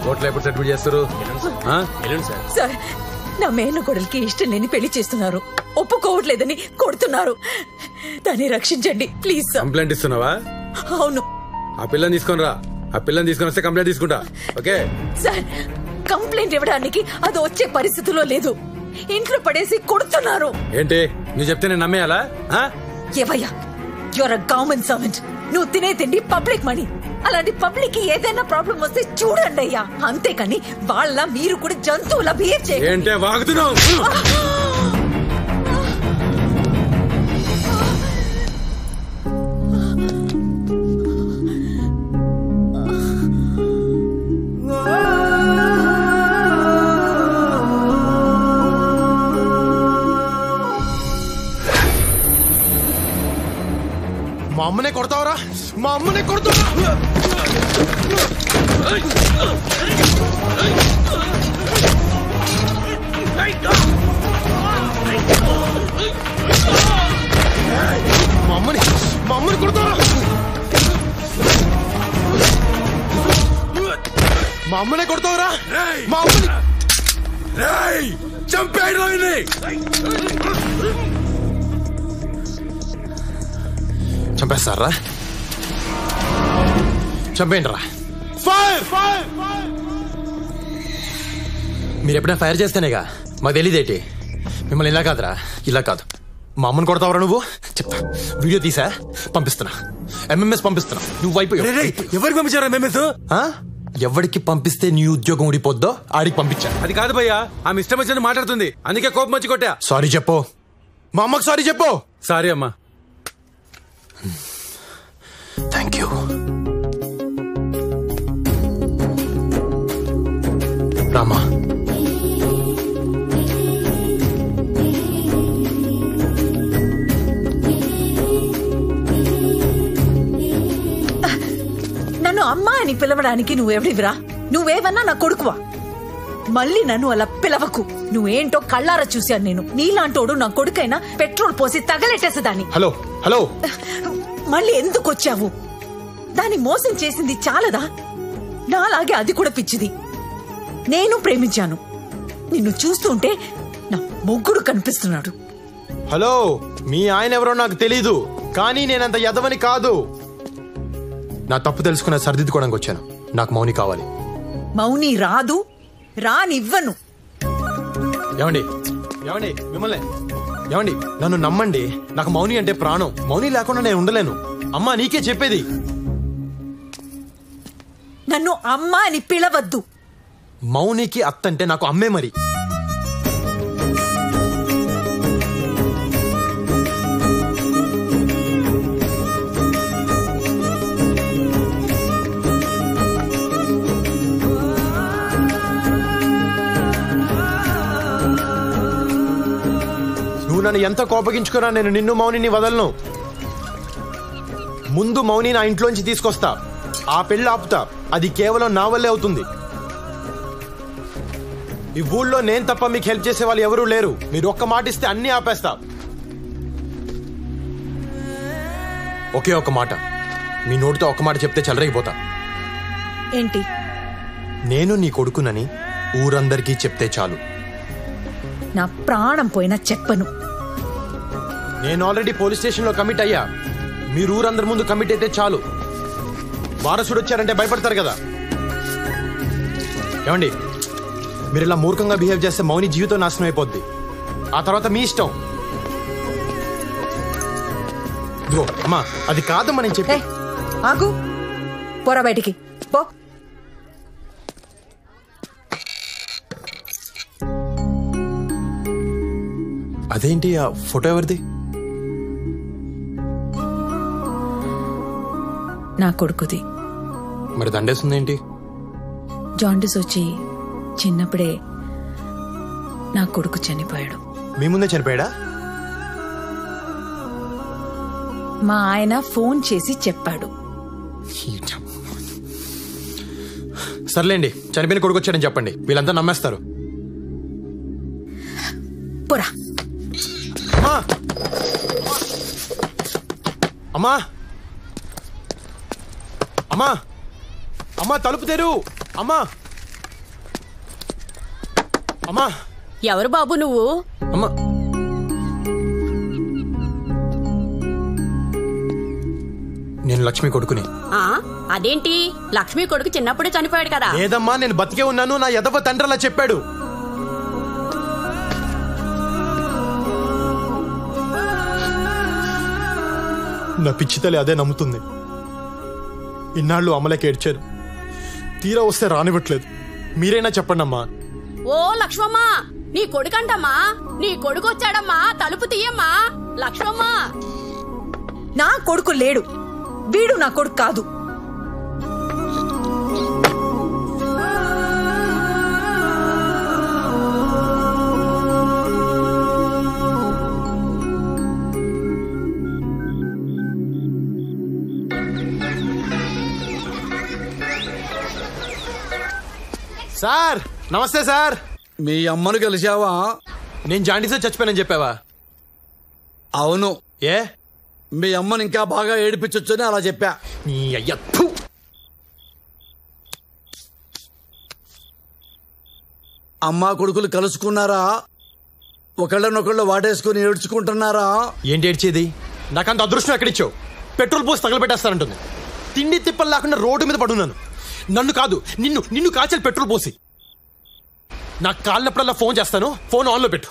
కోర్టులో ఎప్పుడు సెటిల్ చేస్తారు? సార్ నా మేనకోడలికి ఇష్టం లేని పెళ్లి చేస్తున్నారు. ఒప్పుకోవట్లేదని కొడుతున్నారు. దాన్ని రక్షించండి ప్లీజ్ సార్. కంప్లైంట్ ఇస్తున్నావా? అవును. ఆ పిల్లని తీసుకొని రా. ఆ పిల్లని తీసుకొని వస్తే కంప్లైంట్ తీసుకుంటా. ఓకే సార్ కంప్లైంట్ ఇవ్వడానికి అది వచ్చే పరిస్థితిలో లేదు. ఇంట్లో పడేసి కొడుతున్నారు. ఏంటి నువ్వు చెప్తే నేను నమ్మేయాలా? ఏవయ్యా యువర్ అ గవర్నమెంట్ సర్వెంట్. నువ్వు తినే తిండి పబ్లిక్ మనీ. అలాంటి పబ్లిక్ కి ఏదైనా ప్రాబ్లం వస్తే చూడండి అయ్యా. అంతేకాని వాళ్ళ మీరు కూడా జంతువులా బిహేవ్ చేయండి. ఏంటే వాగుతున్నావు? అమ్మనే కొడతావరా? మా అమ్మనే కొడతావరా? మా అమ్మని కొడతావరా? మా అమ్మనే కొడతావరా? మా అమ్మని చంపేయ్ రోహిణి. చంపేస్తారా? చంపేయండి రా. ఫైర్ ఫైర్ మీరు ఎప్పుడైనా ఫైర్ చేస్తేనేగా మాకు తెలియదేంటి. మిమ్మల్ని ఇలా కాదురా, ఇలా కాదు. మా అమ్మని కొడతావరా నువ్వు? చెప్తా, వీడియో తీసా పంపిస్తున్నా, MMS పంపిస్తున్నా. నువ్వు అయిపోయావు. ఎవరికి పంపించారా MMS? ఎవరికి పంపిస్తే నీ ఉద్యోగం ఊడిపోద్దో ఆడికి పంపించా. అది కాదు భయ్యా, ఆమె ఇష్టం వచ్చినట్టు మాట్లాడుతుంది, అందుకే కోపం వచ్చి కొట్టా. సారీ చెప్పు, మా అమ్మకి సారీ చెప్పు. సారీ అమ్మా. Thank you. రామా, నన్ను అమ్మా అని పిలవడానికి నువ్వెవడివిరా? నువ్వేవన్నా నా కొడుకువా? మళ్ళీ నన్ను అలా పిలవకు. నువ్వేంటో కళ్ళారా చూశాను నేను. నీలాంటోడు నా కొడుకైనా పెట్రోల్ పోసి తగలెట్టేసేదాన్ని. హలో హలో, మళ్ళీ ఎందుకు వచ్చావు? దాన్ని మోసం చేసింది చాలదా? నాలాగే అది కూడా పిచ్చిది. నేను ప్రేమించాను. నిన్ను చూస్తుంటే నా మొగ్గుడు కనిపిస్తున్నాడు. హలో, మీ ఆయన ఎవరో నాకు తెలీదు, కానీ నేనంత ఎదవని కాదు. నా తప్పు తెలుసుకున్న సరిదిద్దుకోవడానికి వచ్చాను. నాకు మౌని కావాలి. మౌని రాదు, రానివ్వను. ఏమండి ఏమండి మిమ్మల్ని ఏమండి, నన్ను నమ్మండి. నాకు మౌని అంటే ప్రాణం. మౌని లేకుండా నేను ఉండలేను. అమ్మా, నీకే చెప్పేది. నన్ను అమ్మా అని పిలవద్దు. మౌనికి అత్తంటే నాకు అమ్మే. మరి నువ్వు నన్ను ఎంత కోపగించుకున్నా నేను నిన్ను మౌనిని వదలను. ముందు మౌని నా ఇంట్లోంచి తీసుకొస్తా, ఆ పెళ్లి ఆపుతా. అది కేవలం నా వల్లే అవుతుంది. ఈ ఊళ్ళో నేను తప్ప మీకు హెల్ప్ చేసే వాళ్ళు ఎవరూ లేరు. మీరు ఒక్క మాట ఇస్తే అన్ని ఆపేస్తా. ఒకే ఒక్క మాట, మీ నోటితో ఒక్క మాట చెప్తే చెలరైపోతా. ఏంటి? నేను నీ కొడుకునని ఊరందరికీ చెప్తే చాలు. నా ప్రాణం పోయినా చెప్పను. నేను ఆల్రెడీ పోలీస్ స్టేషన్ లో కమిట్ అయ్యా. మీరు ఊరందరి ముందు కమిట్ అయితే చాలు. వారసుడు వచ్చారంటే భయపడతారు కదా. ఏమండి, మీరు ఇలా మూర్ఖంగా బిహేవ్ చేస్తే మౌని జీవితం నాశనం అయిపోద్ది. ఆ తర్వాత మీ ఇష్టం. ఇదిగో అమ్మా, అది కాదమ్మా నేను చెప్పే. ఆగు, పోరా బయటికి పో. అదేంటి ఆ ఫోటో ఎవరిది? నా కొడుకుది. మరి దండేస్తుందేంటి? జాండీస్ వచ్చి చిన్నప్పుడే నా కొడుకు చనిపోయాడు. మీ ముందే చనిపోయాడా? మా ఆయన ఫోన్ చేసి చెప్పాడు. సర్లేండి, చనిపోయిన కొడుకు వచ్చాడని చెప్పండి, వీళ్ళంతా నమ్మేస్తారు. పోరా. అమ్మా అమ్మా అమ్మా, తలుపు తెరు. అమ్మా అమ్మా. ఎవరు బాబు నువ్వు? అమ్మా, నేను లక్ష్మి కొడుకుని. అదేంటి, లక్ష్మి కొడుకు చిన్నప్పుడే చనిపోయాడు కదా? లేదమ్మా, నేను బతికే ఉన్నాను. నా ఎదవ తండ్రి అలా చెప్పాడు. నా పిచ్చి తల్లి అదే నమ్ముతుంది. ఇన్నాళ్ళు అమలకి ఏడ్చారు, తీరా వస్తే రానివ్వట్లేదు. మీరైనా చెప్పండి అమ్మా. ఓ లక్ష్మమ్మ, నీ కొడుకంటమ్మా, నీ కొడుకు వచ్చాడమ్మా, తలుపు తీయమ్మా. లక్ష్మమ్మ, నా కొడుకు లేడు. వీడు నా కొడుకు కాదు. సార్ నమస్తే సార్. మీ అమ్మను కలిసావా? నేను జాండీస్తో చచ్చిపోయానని చెప్పావా? అవును. ఏ మీ అమ్మని ఇంకా బాగా ఏడిపించొచ్చని అలా చెప్పా. నీ అయ్య అమ్మా కొడుకులు కలుసుకున్నారా? ఒకళ్ళనొకళ్ళు వాటేసుకుని ఏడ్చుకుంటున్నారా? ఏంటి ఏడ్చేది? నాకంత అదృష్టం ఎక్కడిచ్చావు? పెట్రోల్ పోసి తగలబెట్టేస్తానంటుంది. తిండి తిప్పలు లేకుండా రోడ్డు మీద పడున్నాను. నన్ను కాదు నిన్ను కాల్చాలి పెట్రోల్ పోసి. నాకు కాలినప్పుడల్లా ఫోన్ చేస్తాను, ఫోన్ ఆన్లో పెట్టు.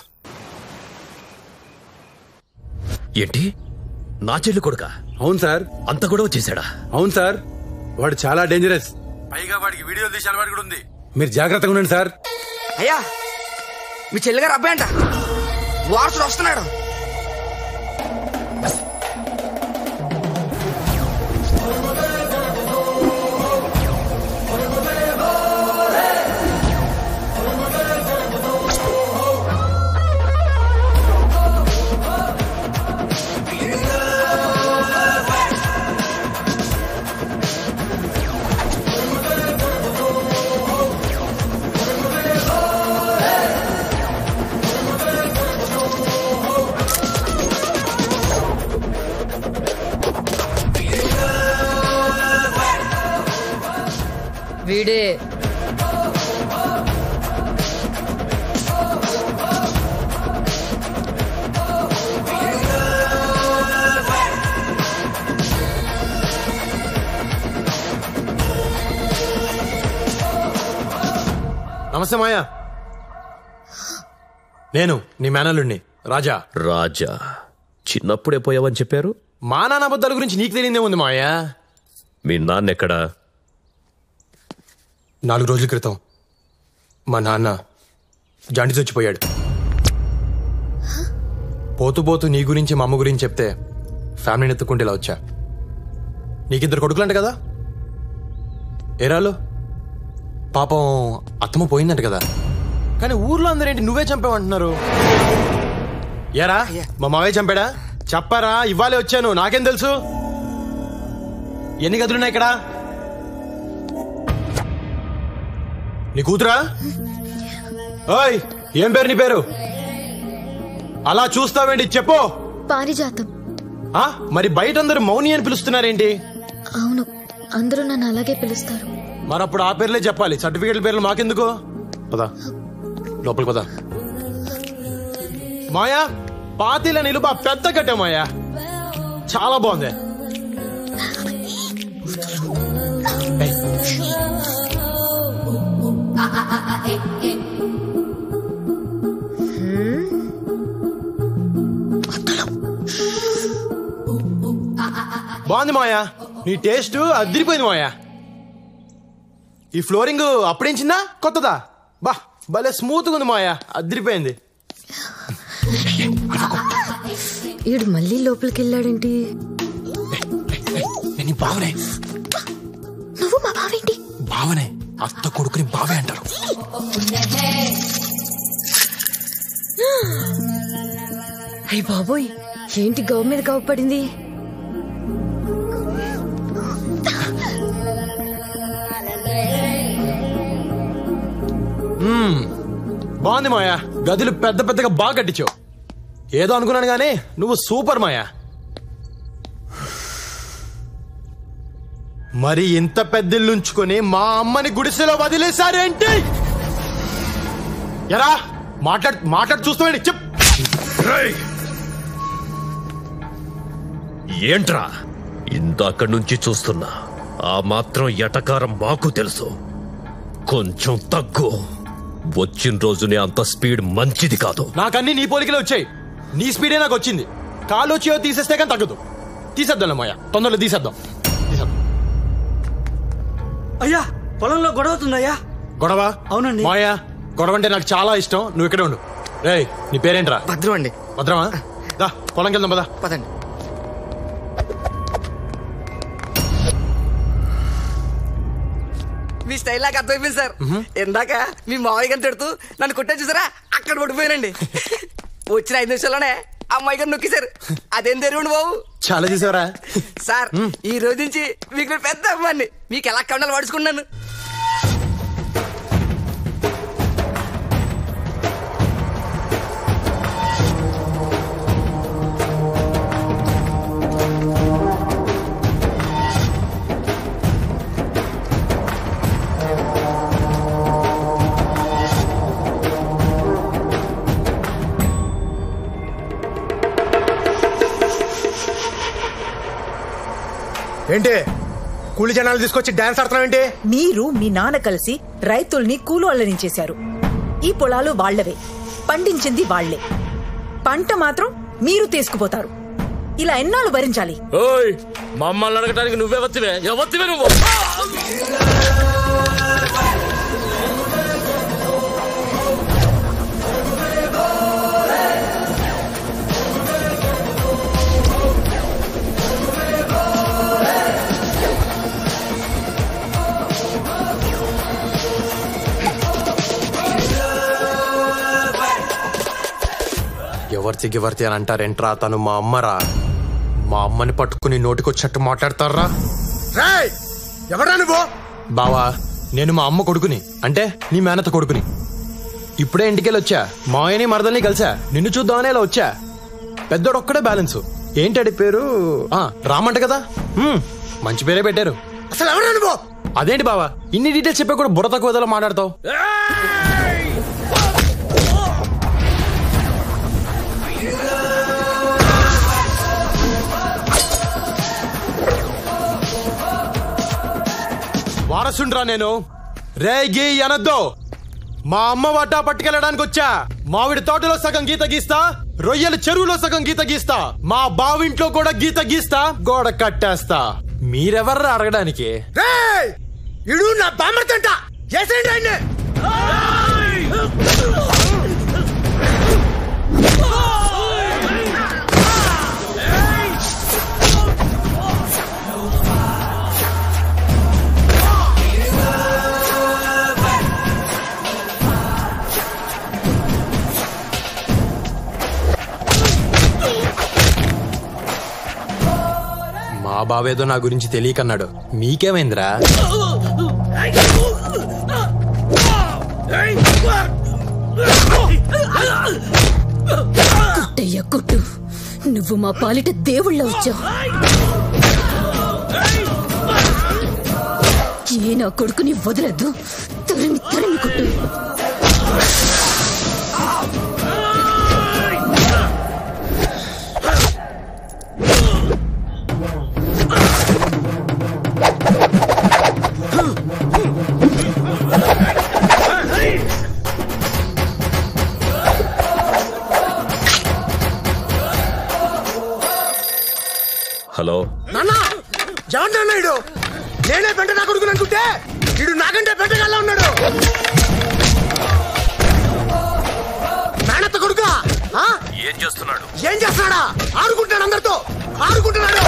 ఏంటి నా చెల్లి కొడుక? అవును సార్. అంత గొడవ చేశాడా? అవును సార్, వాడు చాలా డేంజరస్. పైగా వాడికి వీడియోలు తీసే అలవాటు కూడా ఉంది. మీరు జాగ్రత్తగా ఉండండి సార్. అయ్యా, మీ చెల్లిగారు అబ్బాయి అంట వారసుడు వస్తున్నాడు. వీడే నమస్తే మాయా. నేను నీ మేనల్లుడిని రాజా. రాజా చిన్నప్పుడే పోయావని చెప్పారు. మా నాన్న అబద్ధాల గురించి నీకు తెలియదే ఉంది మాయా. మీ నాన్న ఎక్కడా? 4 రోజుల క్రితం మా నాన్న జాండీస్ వచ్చిపోయాడు. పోతూ పోతూ నీ గురించి మా అమ్మ గురించి చెప్తే ఫ్యామిలీని ఎత్తుకుంటే ఇలా వచ్చా. నీకిద్దరు కొడుకులంట కదా? ఏరాలు పాపం అత్తమ్మ పోయిందంట కదా. కానీ ఊర్లో అందరేంటి నువ్వే చంపావంటున్నారు. ఏరా మా మావయ్య చంపాడా? చెప్పారా? ఇవ్వాలే వచ్చాను, నాకేం తెలుసు. ఎన్ని గదులున్నాయి ఇక్కడ? నీ కూతురా? ఓయ్, ఏం పేరు నీ పేరు? అలా చూస్తావేంటి చెప్పు. పారిజాతం. మరి బయట అందరూ మౌని అని పిలుస్తున్నారేంటి? అవును, అందరూ నన్ను అలాగే పిలుస్తారు. మరప్పుడు ఆ పేర్లే చెప్పాలి, సర్టిఫికేట్ల పేర్లు మాకెందుకు? పదా లోపలికి పదా. మాయా, పాతీల నిలుబ పెద్ద కట్టే మాయా, చాలా బాగుంది. బాగుంది మాయా, నీ టేస్ట్ అదిరిపోయింది మాయా. ఈ ఫ్లోరింగ్ అప్పుడేంచిందా కొత్తదా? బా భలే స్మూత్గా ఉంది మాయా, అదిరిపోయింది. ఈడు మళ్ళీ లోపలికి వెళ్ళాడేంటి? నీ బావనే. నువ్వు మా బావేంటి? బావనే, అత్త కొడుకుని బావే అంటారు. అయ్య బాబోయ్, ఏంటి గవ్ మీద గవ్ పడింది? బాగుంది మాయా, గదులు పెద్ద పెద్దగా బాగా కట్టించావు. ఏదో అనుకున్నాను గానీ నువ్వు సూపర్ మాయా. మరి ఇంత పెద్దిల్లుంచుకొని మా అమ్మని గుడిసెలో వదిలేశారేంటి? ఎరా మాట్లాడు చూస్తామండి. చెప్. ఏంట్రా ఇందాక నుంచి చూస్తున్నా? ఆ మాత్రం ఎటకారం మాకు తెలుసు. కొంచెం తగ్గు. వచ్చిన రోజునే అంత స్పీడ్ మంచిది కాదు. నాకన్నీ నీ పోలికలే వచ్చాయి. నీ స్పీడే నాకు వచ్చింది. కాలు వచ్చి తీసేస్తే కానీ తగ్గదు. తీసేద్దాం మాయా, తొందరలో తీసేద్దాం. అయ్యా, పొలంలో గొడవ అవుతుందయ్యా. గొడవ? అవునండి. మాయా, గొడవ అంటే నాకు చాలా ఇష్టం. నువ్వు ఇక్కడే ఉండు. రేయ్, నీ పేరేంట్రా? భద్రం అండి. భద్రమా? దా పొలంకి వెళ్దాం. పదా పదండి. మీ స్టైల్ నాకు అర్థమైపోయింది సార్. ఇందాక మీ మావయ్య గారిని తిడుతూ నన్ను కొట్టే చూసారా, అక్కడ పడిపోయానండి. వచ్చిన 5 నిమిషాల్లోనే అమ్మాయి గారు నొక్కేశారు. అదేం తెలియండి బాబు. చాలా చూసావరా సార్? ఈ రోజు నుంచి మీకు పెద్ద అమ్మాయిని, మీకు ఎలా కండాలు వాడుచుకున్నాను. ఏంటి కూలి జనాలు తీసుకొచ్చి డాన్స్ ఆడుతున్నావేంటి? మీరు మీ నాన్న కలిసి రైతుల్ని కూలోళ్ళని చేశారు. ఈ పొలాలు వాళ్లవే, పండించింది వాళ్లే, పంట మాత్రం మీరు తీసుకుపోతారు. ఇలా ఎన్నాళ్ళు భరించాలి? ఓయ్ మమ్మల్ని అడగటానికి నువ్వెవత్తివే? ఎవత్తివే నువ్వు? ఎవరితి అని అంటారేంట్రా? తను మా అమ్మరా. మా అమ్మని పట్టుకుని నోటికొచ్చినట్టు మాట్లాడతారా? ఎవరా నువ్వు? బావా, నేను మా అమ్మ కొడుకుని, అంటే నీ మేనత కొడుకుని. ఇప్పుడే ఇంటికెళ్ళి వచ్చా, మాయని మరదల్ని కలిసా. నిన్ను చూద్దామనే ఇలా వచ్చా. పెద్దోడు ఒక్కడే బ్యాలెన్స్. ఏంటడి పేరు? రామంట కదా. మంచి పేరే పెట్టారు. అసలు ఎవరా నువ్వు? అదేంటి బావా, ఇన్ని డీటెయిల్స్ చెప్పే కూడా బుర్ర తక్కువ ఏదో మాట్లాడతావు? వారసుండ్రా నేను. రేగి అనద్దు. మా అమ్మ వాటా పట్టుకెళ్ళడానికి వచ్చా. మామిడి తోటలో సగం గీత గీస్తా, రొయ్యల చెరువులో సగం గీత గీస్తా, మా బావింట్లో కూడా గీత గీస్తా, గోడ కట్టేస్తా. మీరెవర్రా అడగడానికి? ఇడు నా బామర్తంట చేసేయండి ఆయన్ని. మా బావేదో నా గురించి తెలియకన్నాడు. మీకేమైందిరా? కుట్టయ్య కుట్టు, నువ్వు మా పాలిట దేవుళ్ళ వచ్చావు. ఏ నా కొడుకుని వదలద్దు, తరిమి తరిమి కుట్టు. హలో నాన్న, జగన్ ఇడు నేనే పెంట నా కొడుకుని అనుకుంటే ఇడు నాకంటే పెంటగాల్లా ఉన్నాడు. మేనత్త కొడుకా? ఏం చేస్తున్నాడు? ఏం చేస్తున్నాడా? ఆడుకుంటాడు, అందరితో ఆడుకుంటున్నాడు.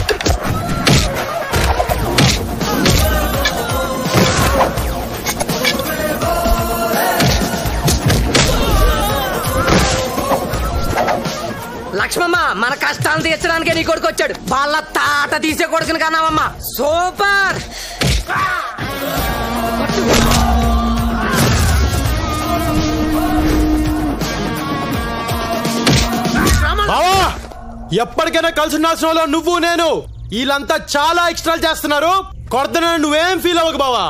లక్ష్మమ్మ, మన కష్టాలు తీర్చడానికే నీ కొడుకు వచ్చాడు. వాళ్ళ తాట తీసే కొడుకుని కన్నావమ్మా. సూపర్. బావా, ఎప్పటికైనా కలిసి ఉండాల్సిన నువ్వు నేను. వీళ్ళంతా చాలా ఎక్స్ట్రా చేస్తున్నారు. కొడతన నువ్వేం ఫీల్ అవ్వకు బావా.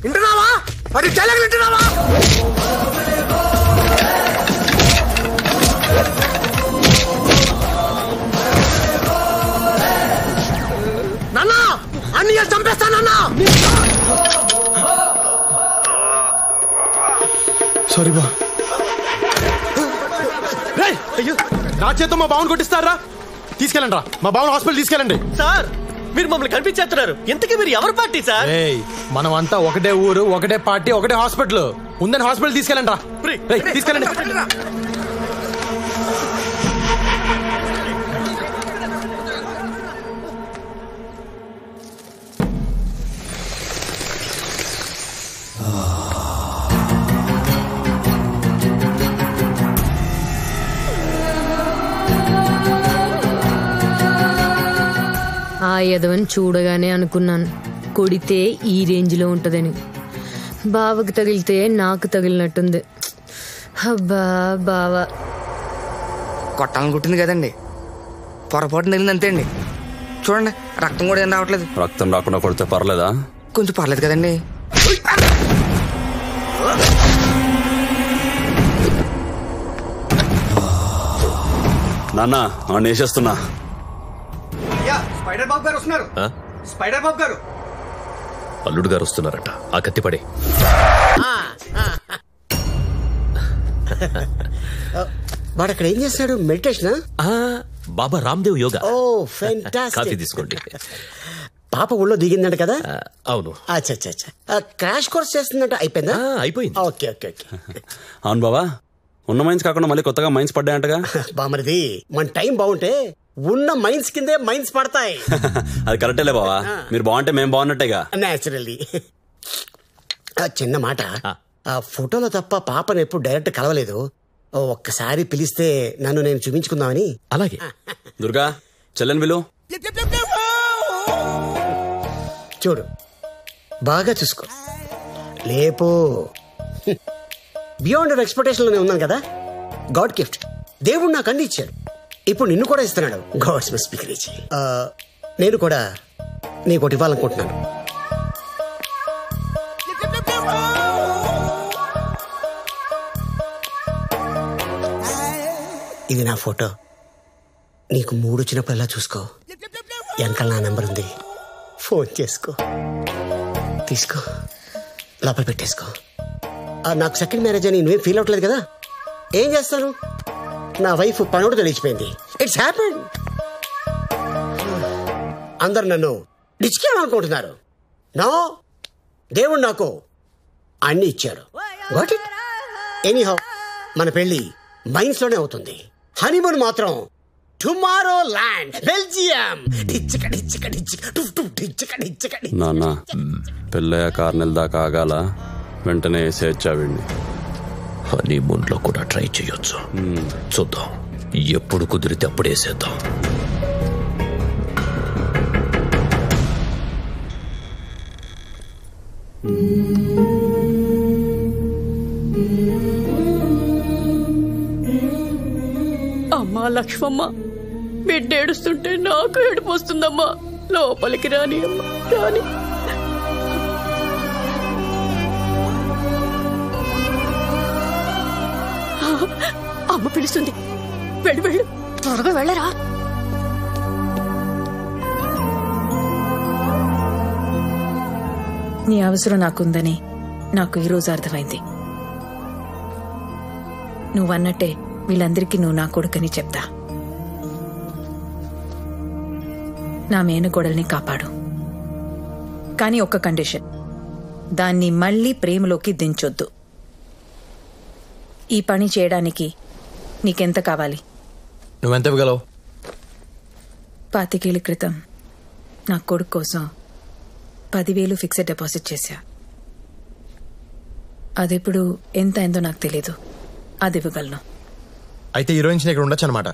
వింటున్నావా? అది తెలగ వింటున్నావా? నాన్న, అన్ని చంపేస్తానన్నా. సారీ బా. అయ్యో, నా చేత మా బావను కొట్టిస్తారా? తీసుకెళ్ళండి రా, మా బావను హాస్పిటల్ తీసుకెళ్ళండి. సార్, మీరు మమ్మల్ని కనిపించేస్తున్నారు. ఇంతకీ మీరు ఎవరు పార్టీ సార్? మనం అంతా ఒకటే ఊరు, ఒకటే పార్టీ, ఒకటే హాస్పిటల్. ఉందని హాస్పిటల్ తీసుకెళ్ళండి రా. తీసుకెళ్ళండి. ఆ యదవని చూడగానే అనుకున్నాను కొడితే ఈ రేంజ్ లో ఉంటదని. బావకి తగిలితే నాకు తగిలినట్టుంది. అబ్బా బావా, కొట్టాలని కుట్టింది కదండి, పొరపాటు తగిలింది అంతే అండి. చూడండి, రక్తం కూడా ఏం రావట్లేదు. రక్తం రాకుండా కొడితే పర్లేదా? కొంచెం పర్లేదు కదండి. నాన్న వేసేస్తున్నా. స్పైడర్ బాబు గారు వస్తున్నారు. స్పైడర్ బాబు గారు. అల్లుడు గారు వస్తున్నారట. ఆ కత్తి పడే. వాడు అక్కడ ఏం చేస్తాడు? మెడిటేషన్. బాబా Ramdev yoga. Oh fantastic. Coffee తీసుకోండి. పాప ఊళ్ళో దిగిందంట కదా? అవును. క్రాష్ కోర్స్ చేస్తుందంట. అయిపోయిందా? అయిపోయింది. Okay okay okay. అవును బాబా, ఉన్న మైన్స్ కాకుండా మళ్ళీ కొత్తగా మైన్స్ పడ్డాయంటగా? బామరిది, మన టైం బాగుంటే ఉన్న మైన్స్ కిందే మైన్స్ పడతాయి. అది కరెక్టేలే బావా, మీరు బాగుంటే మేము బాగున్నట్టేగా. నేచురల్లీ. చిన్న మాట, ఆ ఫోటోలో తప్ప పాపను ఎప్పుడు డైరెక్ట్ కలవలేదు. ఒక్కసారి పిలిస్తే నన్ను నేను చూపించుకుందామని. అలాగే. దుర్గా, చెల్లెన్ విలు. చూడు, బాగా చూసుకో. లేపు. బియాండ్ అవర్ ఎక్స్పెక్టేషన్ లోనే ఉన్నాను కదా. God gift. దేవుడు నాకు అన్ని ఇచ్చాడు, ఇప్పుడు నిన్ను కూడా ఇస్తున్నాడు. God's must be crazy. నేను కూడా నీకు ఇవ్వాలనుకుంటున్నాను. ఇది నా ఫోటో. నీకు మూడు వచ్చినప్పుడల్లా చూసుకో. వెనకాల నా నెంబర్ ఉంది, ఫోన్ చేసుకో. తీసుకో, లోపల పెట్టేసుకో. నాకు సెకండ్ మ్యారేజ్ అని నువ్వేం ఫీల్ అవట్లేదు కదా? ఏం చేస్తాను, నా వైఫ్ పనోడు తెలిసిపోయింది. It's happen. అందరు నన్ను డిచ్కేయాలనుకుంటున్నారు. నో, దేవుడు నాకు అన్ని ఇచ్చాడు. వాట్ ఇట్ ఎనీహౌ, మన పెళ్లి మైన్స్ లోనే అవుతుంది. హనీమూన్ మాత్రం టుమారో ల్యాండ్, బెల్జియం. నాన్న, పెళ్ళయ్యాక 6 నెలల దాకా ఆగాల, వెంటనే వేసేచ్చావిండి. హనీమూన్ లో కూడా ట్రై చేయొచ్చు. చూద్దాం, ఎప్పుడు కుదిరితే అప్పుడు వేసేద్దాం. అమ్మా లక్ష్మమ్మ, బిడ్డ ఏడుస్తుంటే నాకు ఏడుపు వస్తుందమ్మా. లోపలికి రాని అమ్మా, రాని. అమ్మ పిలుస్తుంది, వెళ్ళు వెళ్ళు, త్వరగా వెళ్ళరా. నీ అవసరం నాకుందని నాకు ఈరోజు అర్థమైంది. నువ్వన్నట్టే వీళ్ళందరికీ నువ్వు నా కొడుకని చెప్తా. నా మేనకోడల్ని కాపాడు, కానీ ఒక్క కండిషన్, దాన్ని మళ్ళీ ప్రేమలోకి దించొద్దు. ఈ పని చేయడానికి నీకెంత కావాలి? నువ్వెంత ఇవ్వగలవు? 25 ఏళ్ల క్రితం నా కొడుకు కోసం 10,000 ఫిక్స్డ్ డిపాజిట్ చేశా. అదిప్పుడు ఎంత అయిందో నాకు తెలీదు. అది ఇవ్వగలను. అయితే హీరోయిన్స్ ఇక్కడ ఉండొచ్చు అనమాట.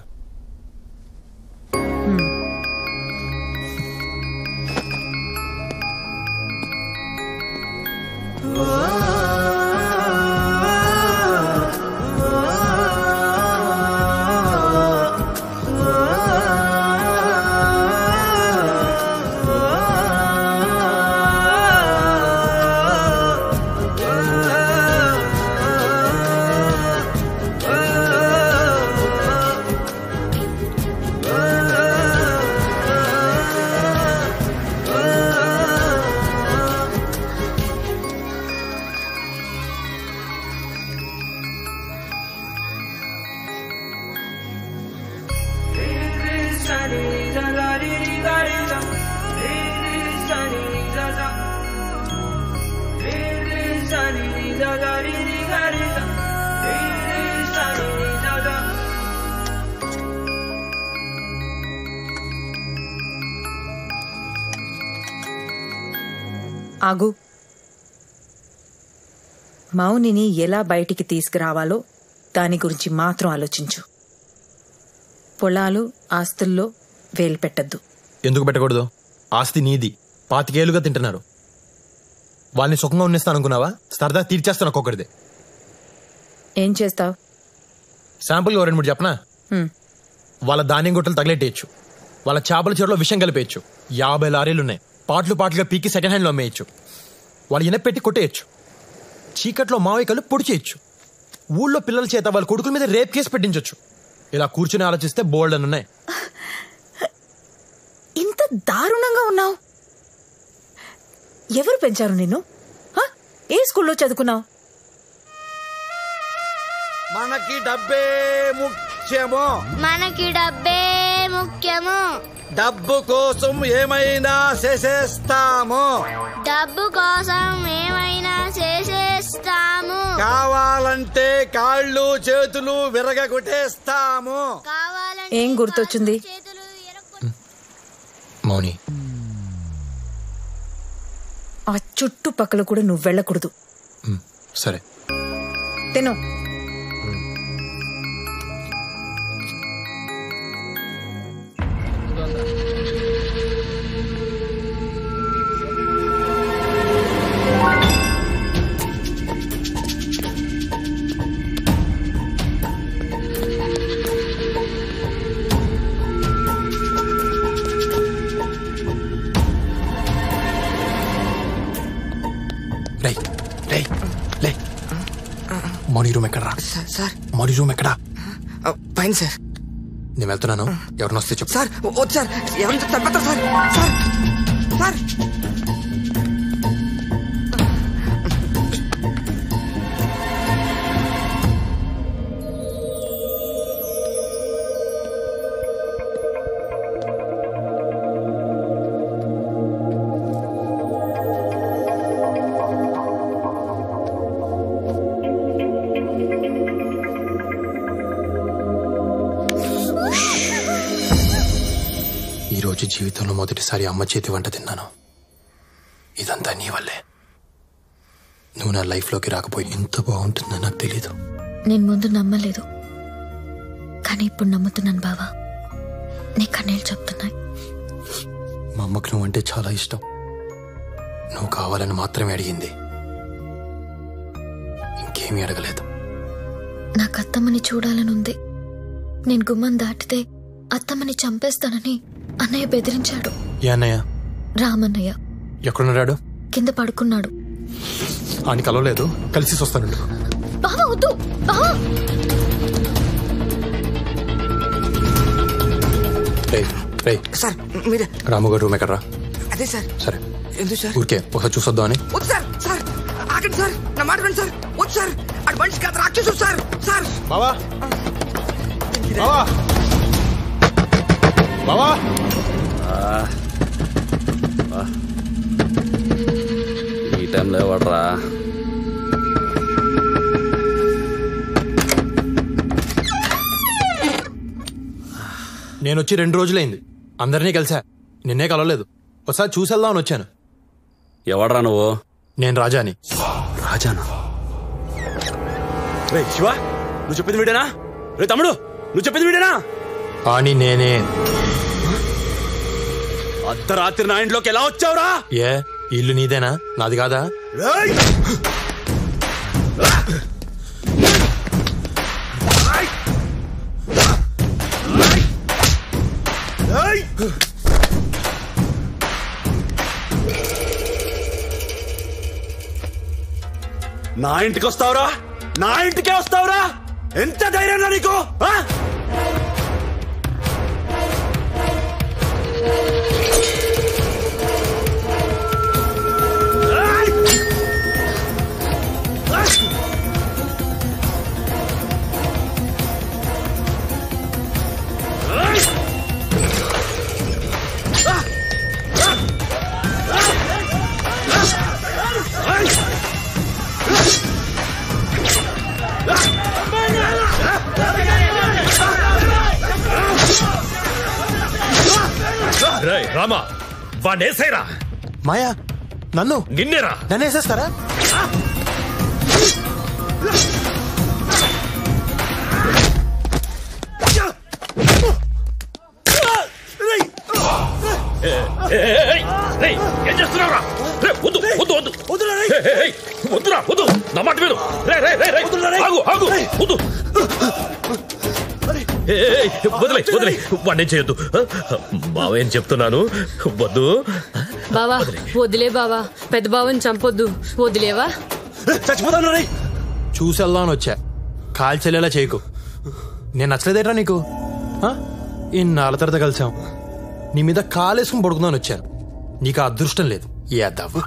ఆగు. మౌనిని ఎలా బయటికి తీసుకురావాలో దాని గురించి మాత్రం ఆలోచించు. పొలాలు ఆస్తుల్లో వేలు పెట్టద్దు. ఎందుకు పెట్టకూడదు? ఆస్తి నీది, 25 ఏళ్లుగా తింటున్నారు. వాళ్ళని సుఖంగా ఉన్నిస్తాను అనుకున్నావా? సరదా తీర్చేస్తాను ఒక్కొక్కడిదే. ఏం చేస్తావు? శాంపుల్ 2-3 చెప్పనా? వాళ్ళ ధాన్యం గుట్టలు తగిలెట్టేయచ్చు, వాళ్ళ చేపల చెరువులో విషం కలిపేయచ్చు. 50 లారీలున్నాయి, పాటలు పాటలుగా పీకి సెకండ్ హ్యాండ్లో అమ్మేయచ్చు. వాళ్ళు ఇనపెట్టి కొట్టేయచ్చు, చీకట్లో మావయ్యకలు పొడి చేయొచ్చు, ఊళ్ళో పిల్లల చేత వాళ్ళ కొడుకుల మీద రేప్ కేసు పెట్టించవచ్చు. ఇలా కూర్చుని ఆలోచిస్తే బోల్డ్ అని ఉన్నాయి. ఇంత దారుణంగా ఉన్నావు. ఎవరు పెంచారు నిన్ను? ఏ స్కూల్లో చదువుకున్నావు? మనకి డబ్బే ముఖ్యము. మనకి డబ్బే ముఖ్యము. డబ్బు కోసం ఏమైనా చేసేస్తాము. డబ్బు కోసం ఏమైనా చేసేస్తాము. కావాలంటే కాళ్ళు చేతులు విరగొట్టేస్తాము. ఏం గుర్తొచ్చింది? మౌని, ఆ చుట్టుపక్కల కూడా నువ్వు వెళ్ళకూడదు. సరే తిను. మౌని రూమ్ ఎక్కడరా? సార్ మౌని రూమ్ ఎక్కడా? పైన సార్. నేను వెళ్తున్నాను, ఎవరిని వస్తే చెప్పు. సార్ వద్దు సార్, ఎవరిని తప్పేస్తారు సార్. సార్ సార్ ఈరోజు జీవితంలో మొదటిసారి అమ్మ చేతి వంట తిన్నాను. ఇదంతా నీ వల్లే. నువ్వు నా లైఫ్లోకి రాకపోయి ఇంత బాగుంటుందని నాకు తెలీదు. నేను ముందు నమ్మలేదు, కానీ ఇప్పుడు నమ్ముతున్నాను బావా. నీ కన్నీళ్ళు చెప్తున్నాయి. మా అమ్మకు నువ్వంటే చాలా ఇష్టం. నువ్వు కావాలని మాత్రమే అడిగింది, ఇంకేమీ అడగలేదు. నాకు అత్తమ్మని చూడాలనుంది. నేను గుమ్మం దాటితే అత్తమ్మని చంపేస్తానని అన్నయ్య బెదిరించాడు. ఏ అన్నయ్య? రామన్నయ్య. ఎక్కడున్నాడు? కింద పడుకున్నాడు. అని కలవలేదు, కలిసి వస్తానండి. బావా వద్దు. బావా సార్ మీరే. రాముగారు రూమ్ ఎక్కడరా? అదే సార్. సరే ఎందుకు సార్? ఊరికే ఒకసారి చూసొద్దాం అని. వద్దు సార్. సార్ ఆగండి సార్, నా మాట వినండి సార్. వద్దు సార్, అటు మనిషి కాదు రాక్షసు సార్. సార్ బావా బావా బావా ఈ టైంలో ఎవడరా? నేను వచ్చి 2 రోజులైంది. అందరినీ కలిసా, నిన్నే కలవలేదు. ఒకసారి చూసేద్దామని వచ్చాను. ఎవడరా నువ్వు? నేను రాజాని. రాజానా? రే శివ, నువ్వు చెప్పింది వీడేనా? రే తమ్ముడు, నువ్వు చెప్పింది వీడేనా? అని నేనే. అర్ధరాత్రి నా ఇంట్లోకి ఎలా వచ్చావురా? ఏ ఇల్లు నీదేనా, నాది కాదా? నా ఇంటికి వస్తావురా? నా ఇంటికే వస్తావురా? ఎంత ధైర్యంగా నీకు? రామా, వాడేసేరా. మాయా, నన్ను? నిన్నేరా. నన్ను వేసేస్తారా? ఏం చేస్తున్నావురా? వద్దు వద్దు వద్దు వద్దురా, వద్దు, నా మాట విను. ఆగు ఆగు, వద్దు. వదిలే వదిలే, వాడిని చేయొద్దు. బావేం చెప్తున్నాను, వద్దు. బావా వదిలే బావా, పెద్ద బావని చంపొద్దు, వదిలేవా? చచ్చిపోతాను. చూసేద్దామని వచ్చా, కాల్చెల్లేలా చేయకు. నేను నచ్చలేదేట్రా నీకు? ఇన్నాళ్ళ తర్వాత కలిసాం, నీ మీద కాలేసుకుని పడుకుందామని వచ్చాను. నీకు ఆ అదృష్టం లేదు. యాదవ్.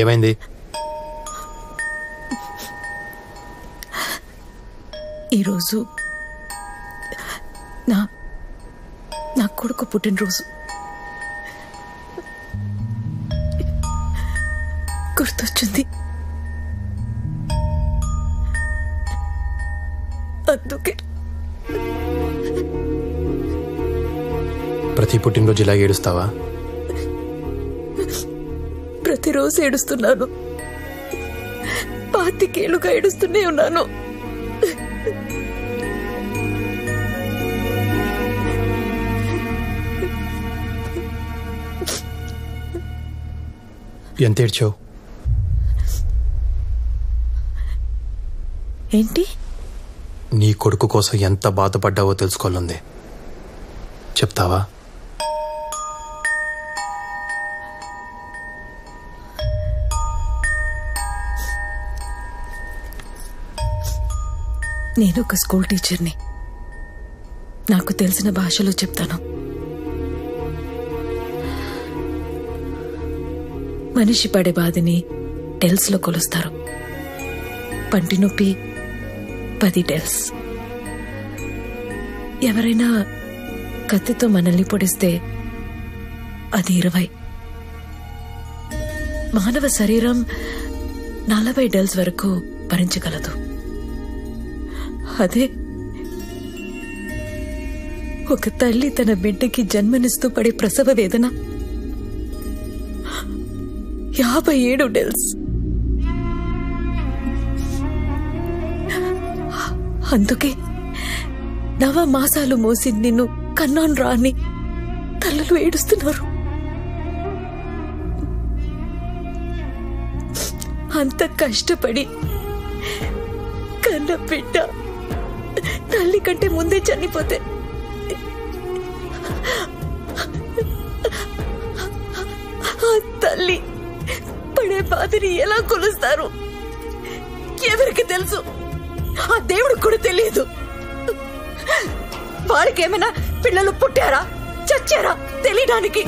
ఏమైంది? ఈరోజు నా కొడుకు పుట్టినరోజు. గుర్తొచ్చింది. అందుకే ప్రతి పుట్టినరోజు ఇలా ఏడుస్తావా? ప్రతిరోజు ఏడుస్తున్నాను. 25 ఏళ్లుగా ఏడుస్తూనే ఉన్నాను. ఎంత ఏడ్చావు? ఏంటి? నీ కొడుకు కోసం ఎంత బాధపడ్డావో తెలుసుకోవాలంది. చెప్తావా? నేను ఒక స్కూల్ టీచర్ని. నాకు తెలిసిన భాషలో చెప్తాను. మనిషి పడే బాధని డెల్స్లో కొలుస్తారు. పంటి నొప్పి 10 డెల్స్. ఎవరైనా కత్తితో మనల్ని పొడిస్తే అది 20. మానవ శరీరం 40 డెల్స్ వరకు భరించగలదు. అదే ఒక తల్లి తన బిడ్డకి జన్మనిస్తూ పడే ప్రసవ వేదన 57 డెల్స్. అందుకే 9 మాసాలు మోసి నిన్ను కన్నాను రాని తల్లులు ఏడుస్తున్నారు. అంత కష్టపడి కన్న బిడ్డ తల్లి కంటే ముందే చనిపోతే ఆ తల్లి పడే బాధని ఎలా కొలుస్తారు? ఎవరికి తెలుసు? ఆ దేవుడికి కూడా తెలియదు. వారికి ఏమైనా పిల్లలు పుట్టారా చచ్చారా తెలియడానికి?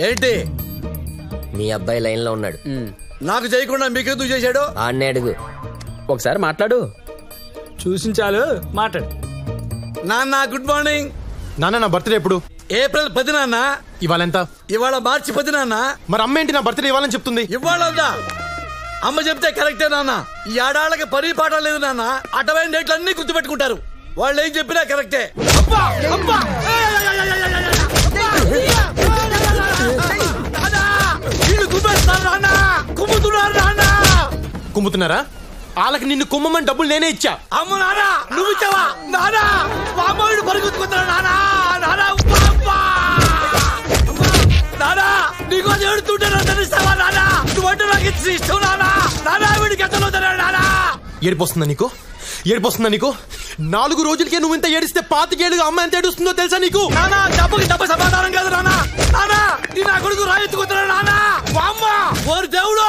ఏంటి? మీ అబ్బాయి లైన్ లో ఉన్నాడు. నాకు చేయకుండా మీకెందుకు చేశాడు? ఆడనే అడుగు. ఒకసారి మాట్లాడు. చూసించాలు మాట్లాడు. నాన్న గుడ్ మార్నింగ్. నాన్న నా బర్త్డే ఎప్పుడు? ఏప్రిల్ 10 నాన్న. ఇవాళ ఎంత? ఇవాళ మార్చి 10 నాన్న. మరి అమ్మ ఏంటి నా బర్త్డే ఇవ్వాలని చెప్తుంది? ఇవాళ అమ్మ చెప్తే కరెక్టే నాన్న. ఈ ఆడాళ్ళకి పని పాట లేదు నాన్న. అటవైన డేట్లు అన్ని గుర్తుపెట్టుకుంటారు. వాళ్ళు ఏం చెప్పినా కరెక్టే. కుమ్ముతున్నారా? వాళ్ళకి నిన్ను కుమ్మమని డబ్బులు నేనే ఇచ్చా. అమ్మ నానా నువ్వు ఇచ్చావా? నానా మామూలు పరుగుతున్నా నానా. నానా నానా నీకో ఏడుతుంటారా తెలుస్తావా నానా? నువ్వంటే నాకు ఇష్టం నానా. నానా వీడికి ఎంత నానా. ఏడిపోస్తుందా నీకు? ఏడిపోస్తుందా నీకు? 4 రోజులకే నువ్వు ఇంత ఏడిస్తే 25 ఏళ్ళుగా అమ్మ ఎంత ఏడుస్తుందో తెలుసా నీకు? నానా డబ్బుకి డబ్బు సమాధానం కాదు నానా. నానా నీ నా కొడుకు రాయెత్తుకుతున్నా నానా. అమ్మ ఓరు దేవుడు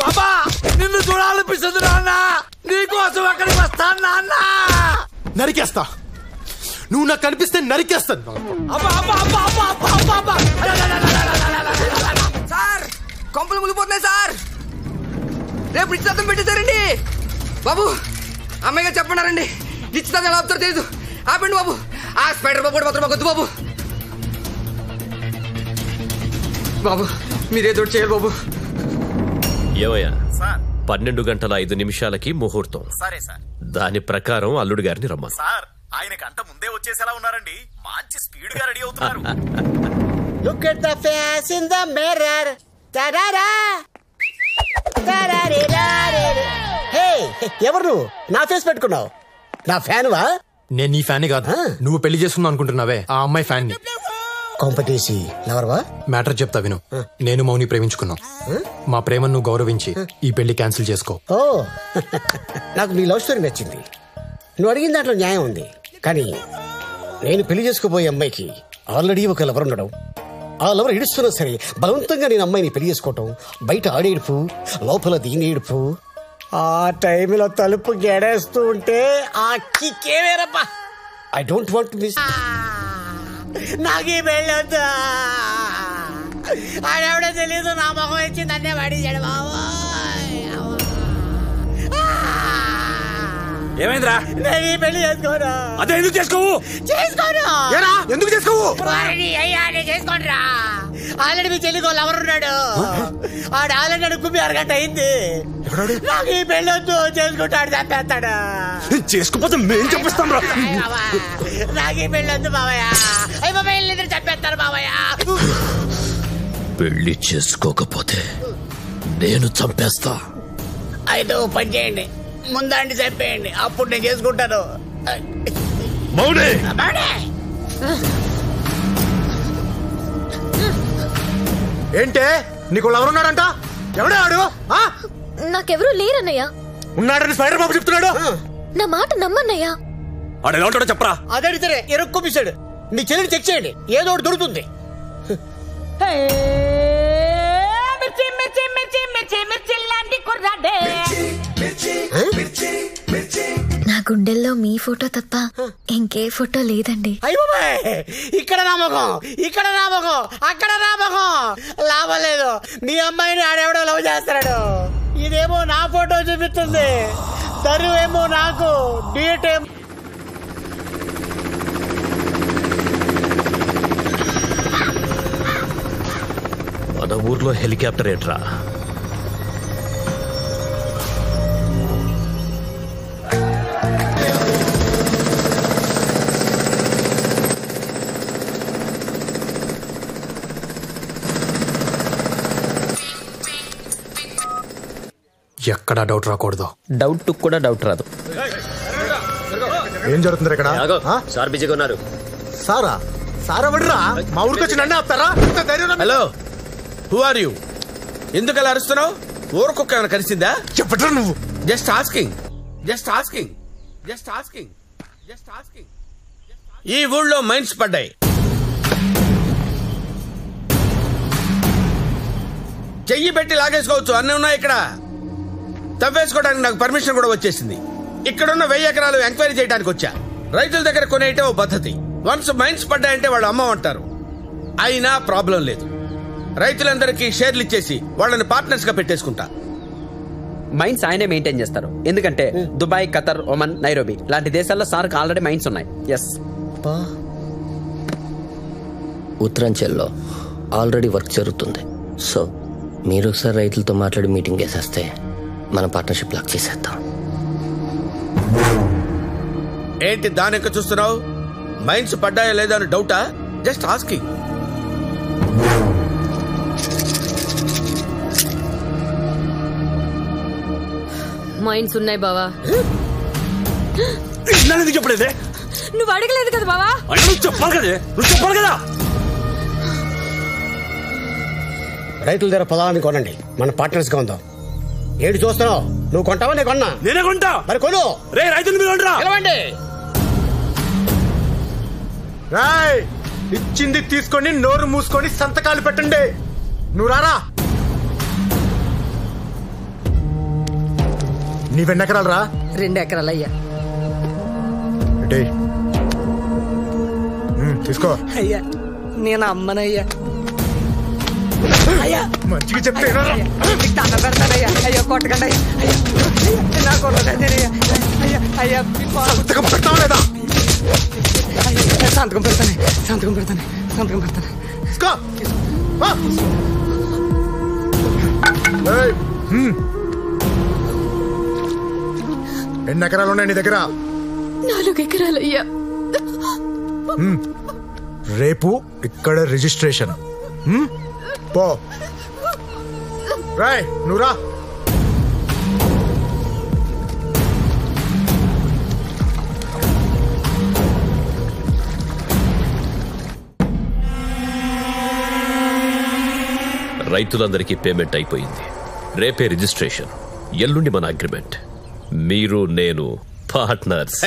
అమ్మా నిన్ను చూడాలనిపిస్తుంది నాన్న. నీకోసం అక్కడికి వస్తాను నాన్న. నరికేస్తా. నువ్వు నాకు కనిపిస్తే నరికేస్తాను. సార్ కొంపలు ములిపోతున్నాయి సార్. రేపు నిశ్చితార్థం పెట్టేశారండి బాబు. అమ్మాయి గారు చెప్పన్నారండి నిశ్చితార్థం ఎలా ఆపుతారో తెలీదు. ఆపండి బాబు. ఆ స్పైడర్ బాబు మాత్రం మాకు వద్దు బాబు. బాబు మీరేదో చేయాలి బాబు. ఏమయ్యా 12:05 ముహూర్తం. సరే సార్. దాని ప్రకారం అల్లుడు గారిని రమ్మను. సార్ ఆయన గంట ముందే వచ్చేసేలా ఉన్నారండి. మంచి స్పీడ్ గా రెడీ అవుతున్నారు. Look at the face in the mirror. Ta-da-da. Ta-da-da-da-da. Hey, ఎవరు నువ్వు? నా ఫేస్ పెట్టుకున్నావు? నా ఫ్యాన్ వా? నేను నీ ఫ్యాన్ కాదు. నువ్వు పెళ్లి చేసుకుందాం అనుకుంటున్నావే ఆ అమ్మాయి ఫ్యాన్ ని. కాంపిటీసి లవర్వా? మ్యాటర్ చెప్తా విను. నేను మౌని ప్రేమించుకున్నాం. మా ప్రేమను నువ్వు గౌరవించి ఈ పెళ్లి క్యాన్సిల్ చేసుకో. ఓ నాకు నీ లవ్ స్టోరీ నచ్చింది. నువ్వు అడిగిన దాంట్లో న్యాయం ఉంది. కానీ నేను పెళ్లి చేసుకోబోయే అమ్మాయికి ఆల్రెడీ ఒక లవర్ ఉండడం, ఆ లవర్ ఏడుస్తున్నా సరే బలవంతంగా నేను అమ్మాయిని పెళ్లి చేసుకోవటం, బయట ఆడేడుపు లోపల దీని ఏడుపు, ఆ టైంలో తలుపు గెడేస్తూ ఉంటే ఆ కిక్కేవేరబ్బా. I don't want miss. నాకే వెళ్ళొద్దు. ఆడెవడో తెలీదు, నా మొహం ఇచ్చి నన్నే పడించాడు బాబు. ఏమైందిరా? నేను ఈ పెళ్లి చేసుకోను. అదే ఎందుకు చేసుకోవు? చేసుకోను. ఏరా ఎందుకు చేసుకోవు? అయ్యా నేను చేసుకోనరా. ఆల్రెడీ మీ చెల్లికో లవర్ ఉన్నాడు. ఆడు ఆల్రెడీ అడుగుమి 6 గంట అయింది. నాకు ఈ పెళ్లి వద్దు, చేసుకుంటాడు చంపేస్తాడు. చేసుకోపోతే మేం చెప్పిస్తాం రా. నాకు ఈ పెళ్లి వద్దు బావయ్య. అయ్యి బాబాయ్ ఇద్దరు చంపేస్తారు బావయ్య. పెళ్లి చేసుకోకపోతే నేను చంపేస్తా. అయితే ఓ పని చేయండి, ముందండి చెప్పేయండి, అప్పుడు నేను చేసుకుంటాను. మౌని ఏంటే నీకు లవర్ ఉన్నాడంట? ఎవడే ఆడు? నాకెవరూ లేరన్నయ్య. ఉన్నాడని స్పైడర్ బాబు చెప్తున్నాడు. నా మాట నమ్మన్నయ్యా. ఆడు ఎలా ఉంటాడో చెప్పరా. అడిగితే ఎరక్కొప్పిస్తాడు. మీ చెల్లిని చెక్ చేయండి, ఏదో ఒకటి దొరుకుతుంది. నా గుండెల్లో మీ ఫోటో తప్ప ఇంకే ఫోటో లేదండి. ఇక్కడ నామకం, ఇక్కడ నామకం, అక్కడ నామకం. లాభం లేదు. మీ అమ్మాయిని ఆడెవడో లవ్ చేస్తాడు. ఇదేమో నా ఫోటో చూపిస్తుంది, తరువేమో నాకు డేట్ ఏమో. మన ఊర్లో హెలికాప్టర్ ఏట్రా? ఎక్కడా డౌట్ రాకూడదు. డౌట్ కూడా డౌట్ రాదు. ఏం జరుగుతుంది ఇక్కడ? సార్ బిజీగా ఉన్నారు. సారా? సారా వడ్రా? మా ఊరికి వచ్చి నన్ను ఆపుతారా? Hello, who are you? ఎందుకు అలా అరుస్తున్నావు? ఊరుకొక్క ఏమైనా కలిసిందా? చెప్పట్రా నువ్వు. Just asking, just asking, just asking, just asking. ఈ ఊళ్ళో మైన్స్ పడ్డాయి. చెయ్యి పెట్టి లాగేసుకోవచ్చు, అన్నీ ఉన్నాయి ఇక్కడ. తవ్వేసుకోవడానికి నాకు పర్మిషన్ కూడా వచ్చేసింది. ఇక్కడున్న 1000 ఎకరాలు ఎంక్వైరీ చేయడానికి వచ్చా. రైతుల దగ్గర కొనేయటం ఓ పద్ధతి. వన్స్ మైన్స్ పడ్డాయంటే వాళ్ళు అమ్మమంటారు. అయినా ప్రాబ్లం లేదు. రైతులందరికీ షేర్లు ఇచ్చేసి వాళ్ళని పార్ట్నర్స్ గా పెట్టేసుకుంటా. మైన్స్ ఆయనే మెయింటైన్ చేస్తారు. ఎందుకంటే దుబాయ్, ఖతర్, ఒమన్, నైరోబి లాంటి దేశాల్లో సార్కి ఆల్రెడీ మైన్స్ ఉన్నాయి. ఎస్. ఉత్తరాంచల్లో ఆల్రెడీ వర్క్ జరుగుతుంది. సో మీరు ఒకసారి రైతులతో మాట్లాడి మీటింగ్ వేసేస్తే మన పార్ట్నర్షిప్ లాక్ చేసేద్దాం. ఏంటి దానికి చూస్తున్నావు? మైన్స్ పడ్డాయో లేదా అని డౌటా? Just asking. మైన్స్ ఉన్నాయి బావా. చెప్పలేదే? నువ్వు అడగలేదు కదా బావా. చెప్పాలి కదే, నువ్వు చెప్పాలి కదా. రైతుల దగ్గర పొలాన్ని కొనండి, మన పార్ట్నర్స్ గా ఉందాం. ఏడు చూస్తున్నావు? నువ్వు కొంటావా? నేను కొన్నా. నేనే కొంటా. మరి కొను. రే రైతులు మీరు పిలవండి. రాయ్, ఇచ్చింది తీసుకొని నోరు మూసుకొని సంతకాలు పెట్టండి. నువ్వు రారా. నీవెన్ని ఎకరాలు రా? 2 ఎకరాలు అయ్యా. తీసుకో. అయ్యా నేను అమ్మనయ్యా. అయ్యా మంచిగా చెప్తే దండ పెడతానయ్యా. అయ్యో కొట్టకండి అయ్యా. అయ్యా నా కొట్టయ్యా. అయ్యా అయ్యా సంతకం పెడతావా లేదా? సంతకం పెడతాను, సంతకం పెడతాను, సంతకం పెడతాను. ఎన్ని ఎకరాలు ఉన్నాయి నీ దగ్గర? 4 ఎకరాలయ్యా. రేపు ఇక్కడ రిజిస్ట్రేషన్. పో రాయ్, నువ్వు రా. రైతులందరికీ పేమెంట్ అయిపోయింది. రేపే రిజిస్ట్రేషన్, ఎల్లుండి మన అగ్రిమెంట్. మీరు నేను పార్ట్నర్స్.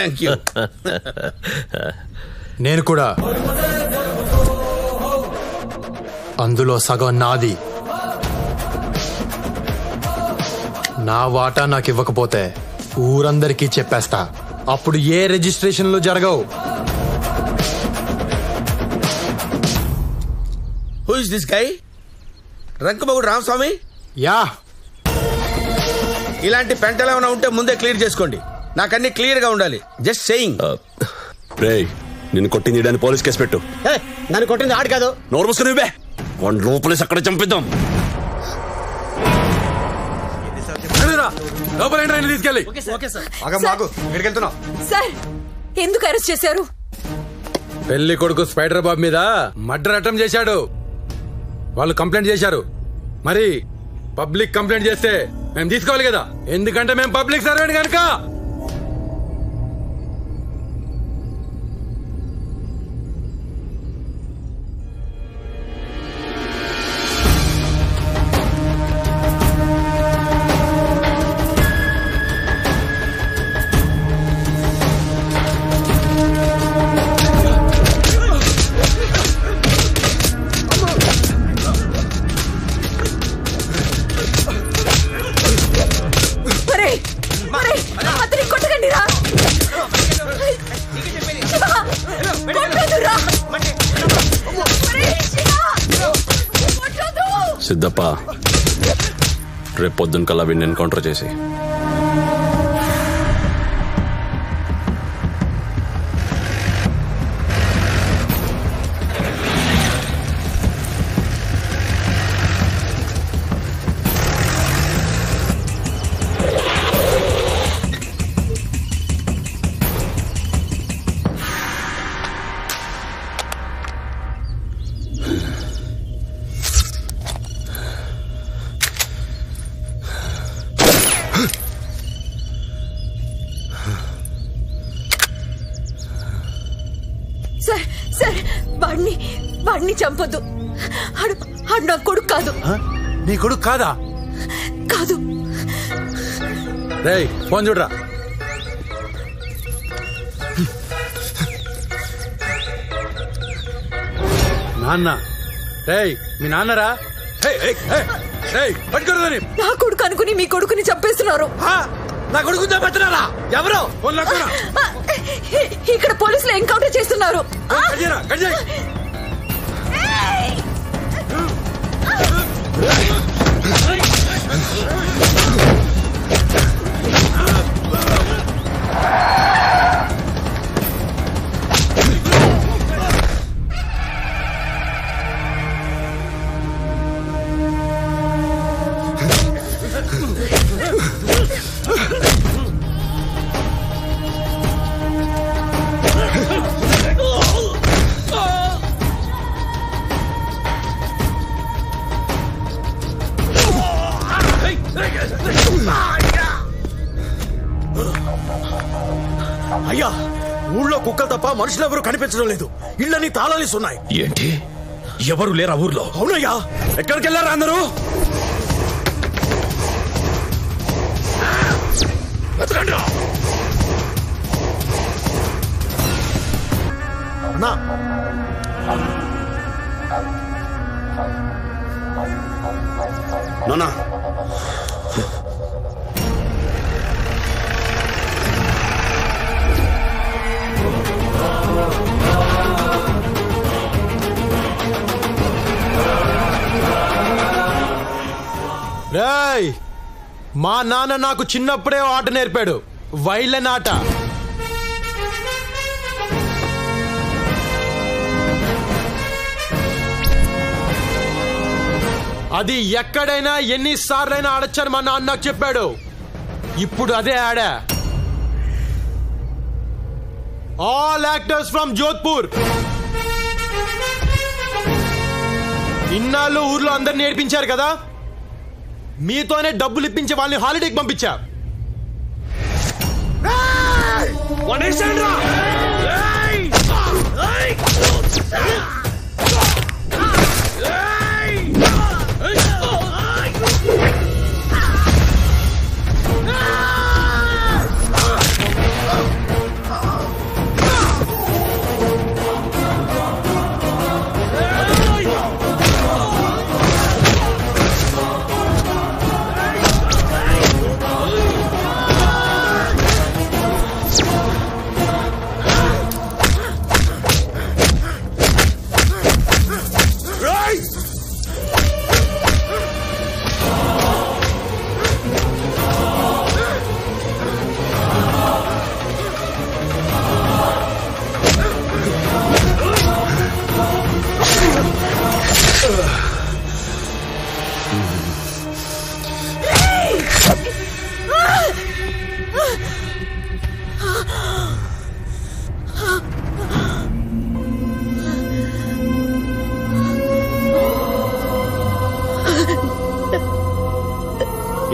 నేను కూడా. అందులో సగం నాది. నా వాటా నాకు ఇవ్వకపోతే ఊరందరికీ చెప్పేస్తా. అప్పుడు ఏ రిజిస్ట్రేషన్లు జరగవు. Who is this guy? రంకమగుడు రామస్వామి? యా. ఇలాంటి పెంటలు ఏమైనా ఉంటే ముందే క్లియర్ చేసుకోండి. నాకన్నీ క్లియర్ గా ఉండాలి. Just saying. రేయ్, నిన్ను కొట్టింది అని పోలీస్ కేసు పెట్టు. నన్ను కొట్టింది ఆడు కాదు. నోరు మూసుకుని ఇవ్వే. వన్ లోపలేసి అక్కడ చంపిద్దాం. తీసుకెళ్ళి. సార్, ఎందుకు అరెస్ట్ చేశారు? పెళ్లి కొడుకు స్పైడర్ బాబు మీద మర్డర్ అటెంప్ట్ చేశాడు. వాళ్ళు కంప్లైంట్ చేశారు. మరి పబ్లిక్ కంప్లైంట్ చేస్తే మేము తీసుకోవాలి కదా, ఎందుకంటే మేము పబ్లిక్ సర్వెంట్ కనుక. సిద్ధప్ప, రేపు పొద్దున్న కల్లా వీడిని ఎన్కౌంటర్ చేసి వాడిని చంపొద్దు. ఆడు నా కొడుకు కాదు. నీ కొడుకు కాదా? కాదు. రేయ్, ఫోన్ చూడరా. నాన్న. రేయ్, మీ నాన్నరా? పట్టుకోరు. నా కొడుకు అనుకుని మీ కొడుకుని చంపేస్తున్నారు. నా కొడుకు చంపేస్తున్నారా? ఎవరు? ఇక్కడ పోలీసులు ఎన్కౌంటర్ చేస్తున్నారు. అయ్యా, ఊళ్ళో కుక్కలు తప్ప మనుషులు ఎవరు కనిపించడం లేదు. ఇళ్ళని తాళాలిస్తున్నాయి. ఏంటి? ఎవరు లేరా ఊర్లో? అవునయ్యా. ఎక్కడికి వెళ్ళారా అందరూ? అన్నా, నానా, రేయ్, మా నాన్న నాకు చిన్నప్పుడే ఆట నేర్పాడు. వైలెన్ ఆట. అది ఎక్కడైనా ఎన్నిసార్లైనా ఆడొచ్చని మా నాన్న నాకు చెప్పాడు. ఇప్పుడు అదే ఆడా. All actors from Jodhpur. ఇన్నాళ్ళు ఊర్లో అందరిని ఏడిపించారు కదా, మీతోనే డబ్బులు ఇప్పించి వాళ్ళని హాలిడేకి పంపించా.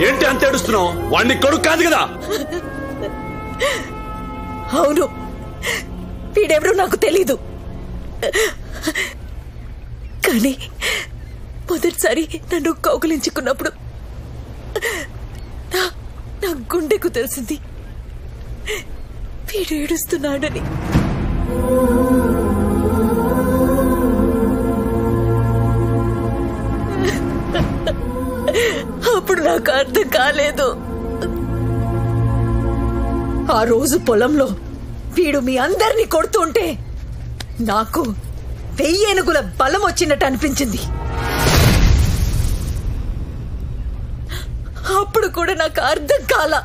ఏంటి అంత ఏడుస్తున్నావు? వాడిని కొడుకు కాదు కదా? అవును, వీడెవరో నాకు తెలీదు. కానీ మొదటిసారి నన్ను కౌగిలించుకున్నప్పుడు నా గుండెకు తెలిసింది వీడు ఏడుస్తున్నాడని. అప్పుడు నాకు అర్థం కాలేదు. ఆ రోజు పొలంలో వీడు మీ అందరినీ కొడుతుంటే నాకు 1000 ఏనుగుల బలం వచ్చినట్టు అనిపించింది. అప్పుడు కూడా నాకు అర్థం కాల.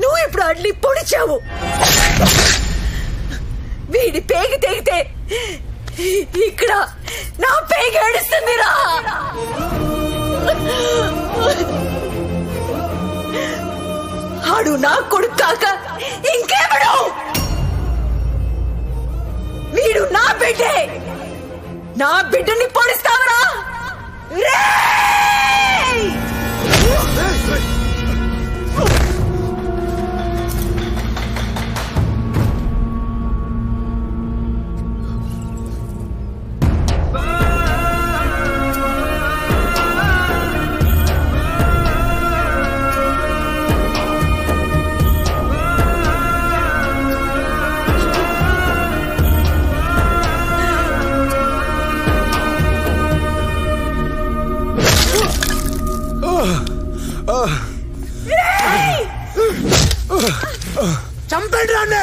నువ్వు ఇప్పుడు అడ్లీ పొడిచావు. వీడి పేగి తెగితే ఇక్కడ నా పేగి ఏడుస్తుందిరా. ఆడు నా కొడుకు కాక ఇంకేమడు? వీడు నా బిడ్డే. నా బిడ్డని పొడిస్తావరా? చంపండి రాండి.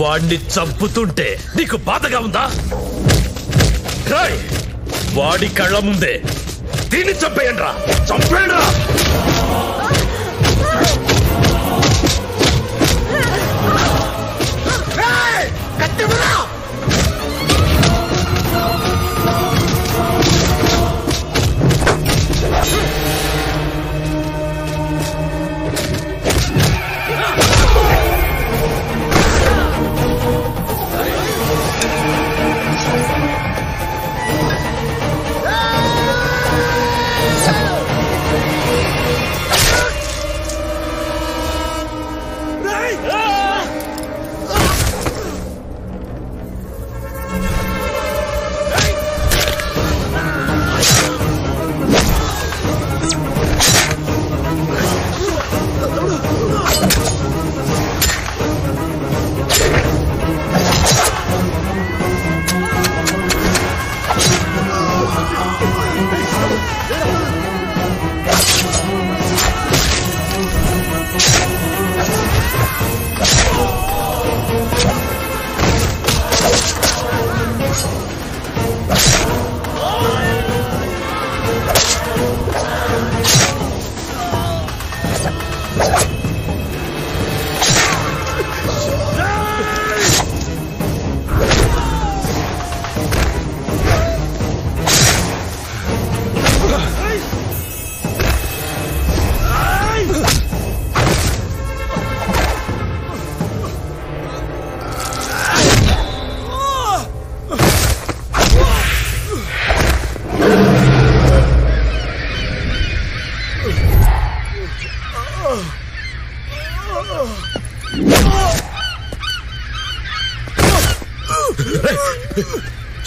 వాడిని చంపుతుంటే నీకు బాధగా ఉందా? వాడి కళ్ళ ముందే దీన్ని చంపేయండి రా, చంపేయండి రా.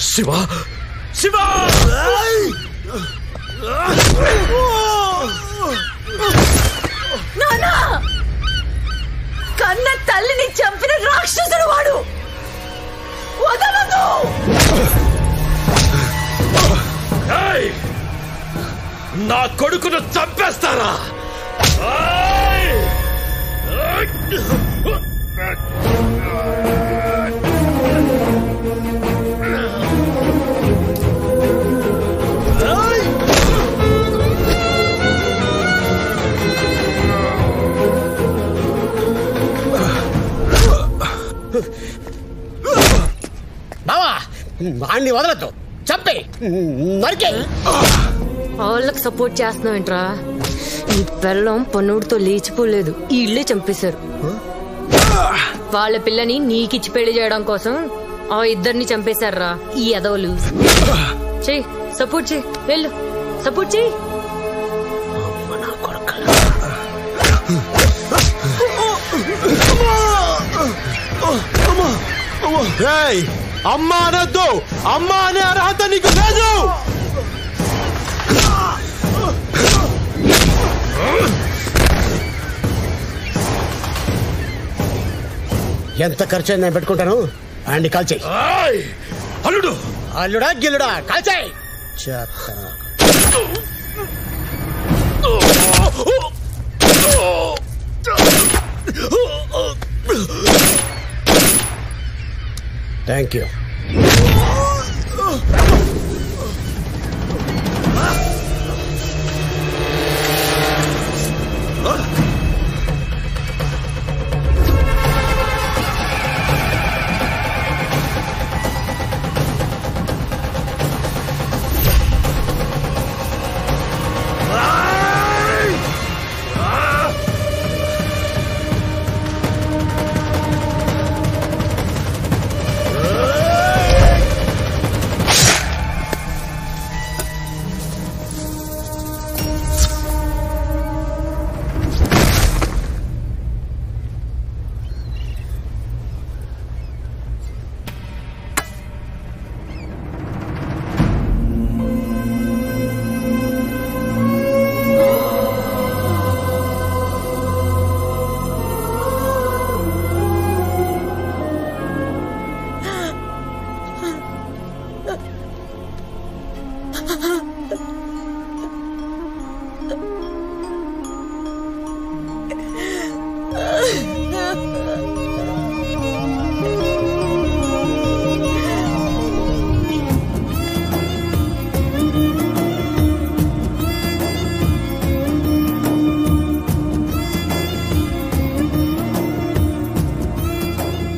శివ శివ నానా కన్న తల్లిని చంపిన రాక్షసుడు వాడు. వదలదు. నా కొడుకును చంపేస్తారా? బావా వాణ్ణి వదలద్దు, చంపే నరికే. వాళ్ళకి సపోర్ట్ చేస్తున్నావేంట్రా? ఈ పెళ్ళం పన్నుడితో లేచిపోలేదు, ఈ ఇళ్ళే చంపేశారు. వాళ్ళ పిల్లని నీకిచ్చి పెళ్లి చేయడం కోసం ఆ ఇద్దరిని చంపేశారా ఈ ఎదవలు. చెయ్యి, సపోర్ట్ చెయ్యి, వెళ్ళు సపోర్ట్ చెయ్యి. అమ్మా అనొద్దు, అమ్మా అనే అర్హత నీకు లేదు. ఎంత ఖర్చు అయింది నేను పెట్టుకుంటాను. అండి కాల్చేయి. అల్లుడు అల్లుడా గిల్లుడా కాల్చేయి. Thank you.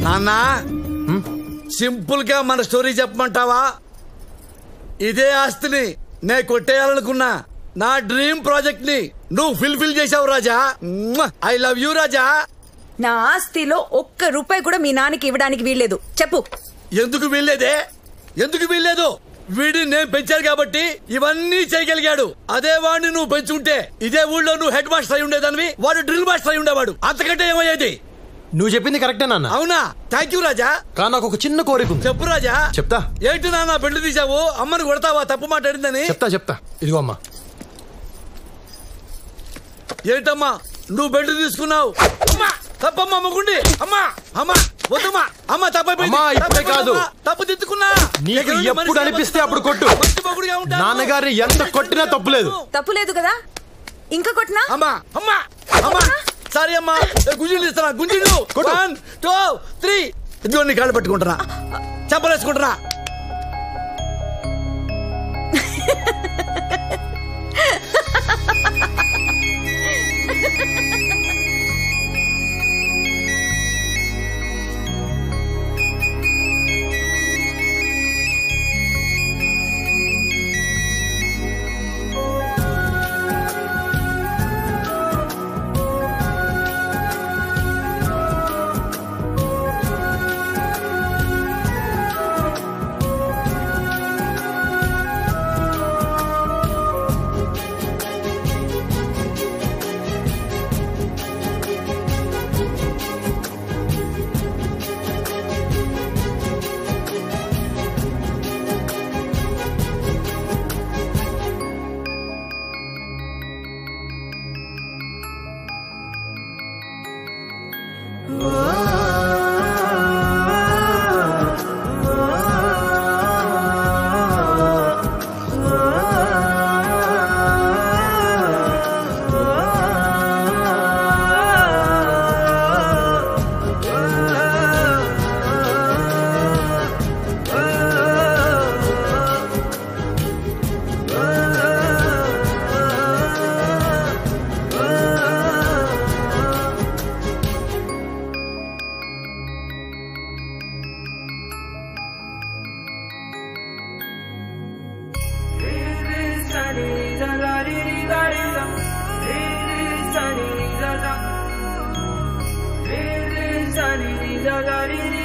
నాన్నా, సింపుల్ గా మన స్టోరీ చెప్పమంటావా? ఇదే ఆస్తిని నేను కొట్టేయాలనుకున్నా నా డ్రీమ్ ప్రాజెక్ట్ ని నువ్వు ఫుల్ఫిల్ చేసావు రాజా. ఐ లవ్ యూ రాజా. నా ఆస్తిలో ఒక్క రూపాయి కూడా మీ నాన్నకి ఇవ్వడానికి వీల్లేదు. చెప్పు. ఎందుకు వీల్లేదే? ఎందుకు వీల్లేదు? వీడిని నేను పెంచాను కాబట్టి ఇవన్నీ చేయగలిగాడు. అదే వాడిని నువ్వు పెంచుంటే ఇదే ఊళ్ళో నువ్వు హెడ్ మాస్టర్ అయి ఉండేదానివి, వాడు డ్రిల్ మాస్టర్ అయి ఉండేవాడు. అంతకంటే ఏమయ్యేది? నువ్వు చెప్పింది కరెక్టే నాన్న. అవునా? థ్యాంక్ యూ రాజా. కానీ నాకు ఒక చిన్న కోరిక ఉంది. చెప్పు రాజా. చెప్తా. ఏంటి నాన్న పెళ్లి తీసావు? అమ్మని కొడతావా తప్పు మాట్లాడిందని? చెప్తా. ఇదిగో అమ్మా. ఏంటమ్మా నువ్వు బెల్ట్ తీసుకున్నావు? అమ్మా తప్పమ్మా మగుండి. అమ్మా అమ్మా వద్దమ్మా. అమ్మా ఇప్పుడే కాదు, తప్పు తిట్టుకున్నా. నీకు ఎప్పుడు అనిపిస్తే అప్పుడు కొట్టు. నాన్నగారిని ఎంత కొట్టినా తప్పులేదు. తప్పులేదు కదా? ఇంకా కొట్టినా? అమ్మా అమ్మా అమ్మా సారీ అమ్మా. గుంజిళ్ళు ఇస్తానా? గుంజిళ్ళు 1 2 3. ఇదిగో నీ కాళ్ళు పట్టుకుంటున్నా, చెప్పలేసుకుంటున్నా. Sunny,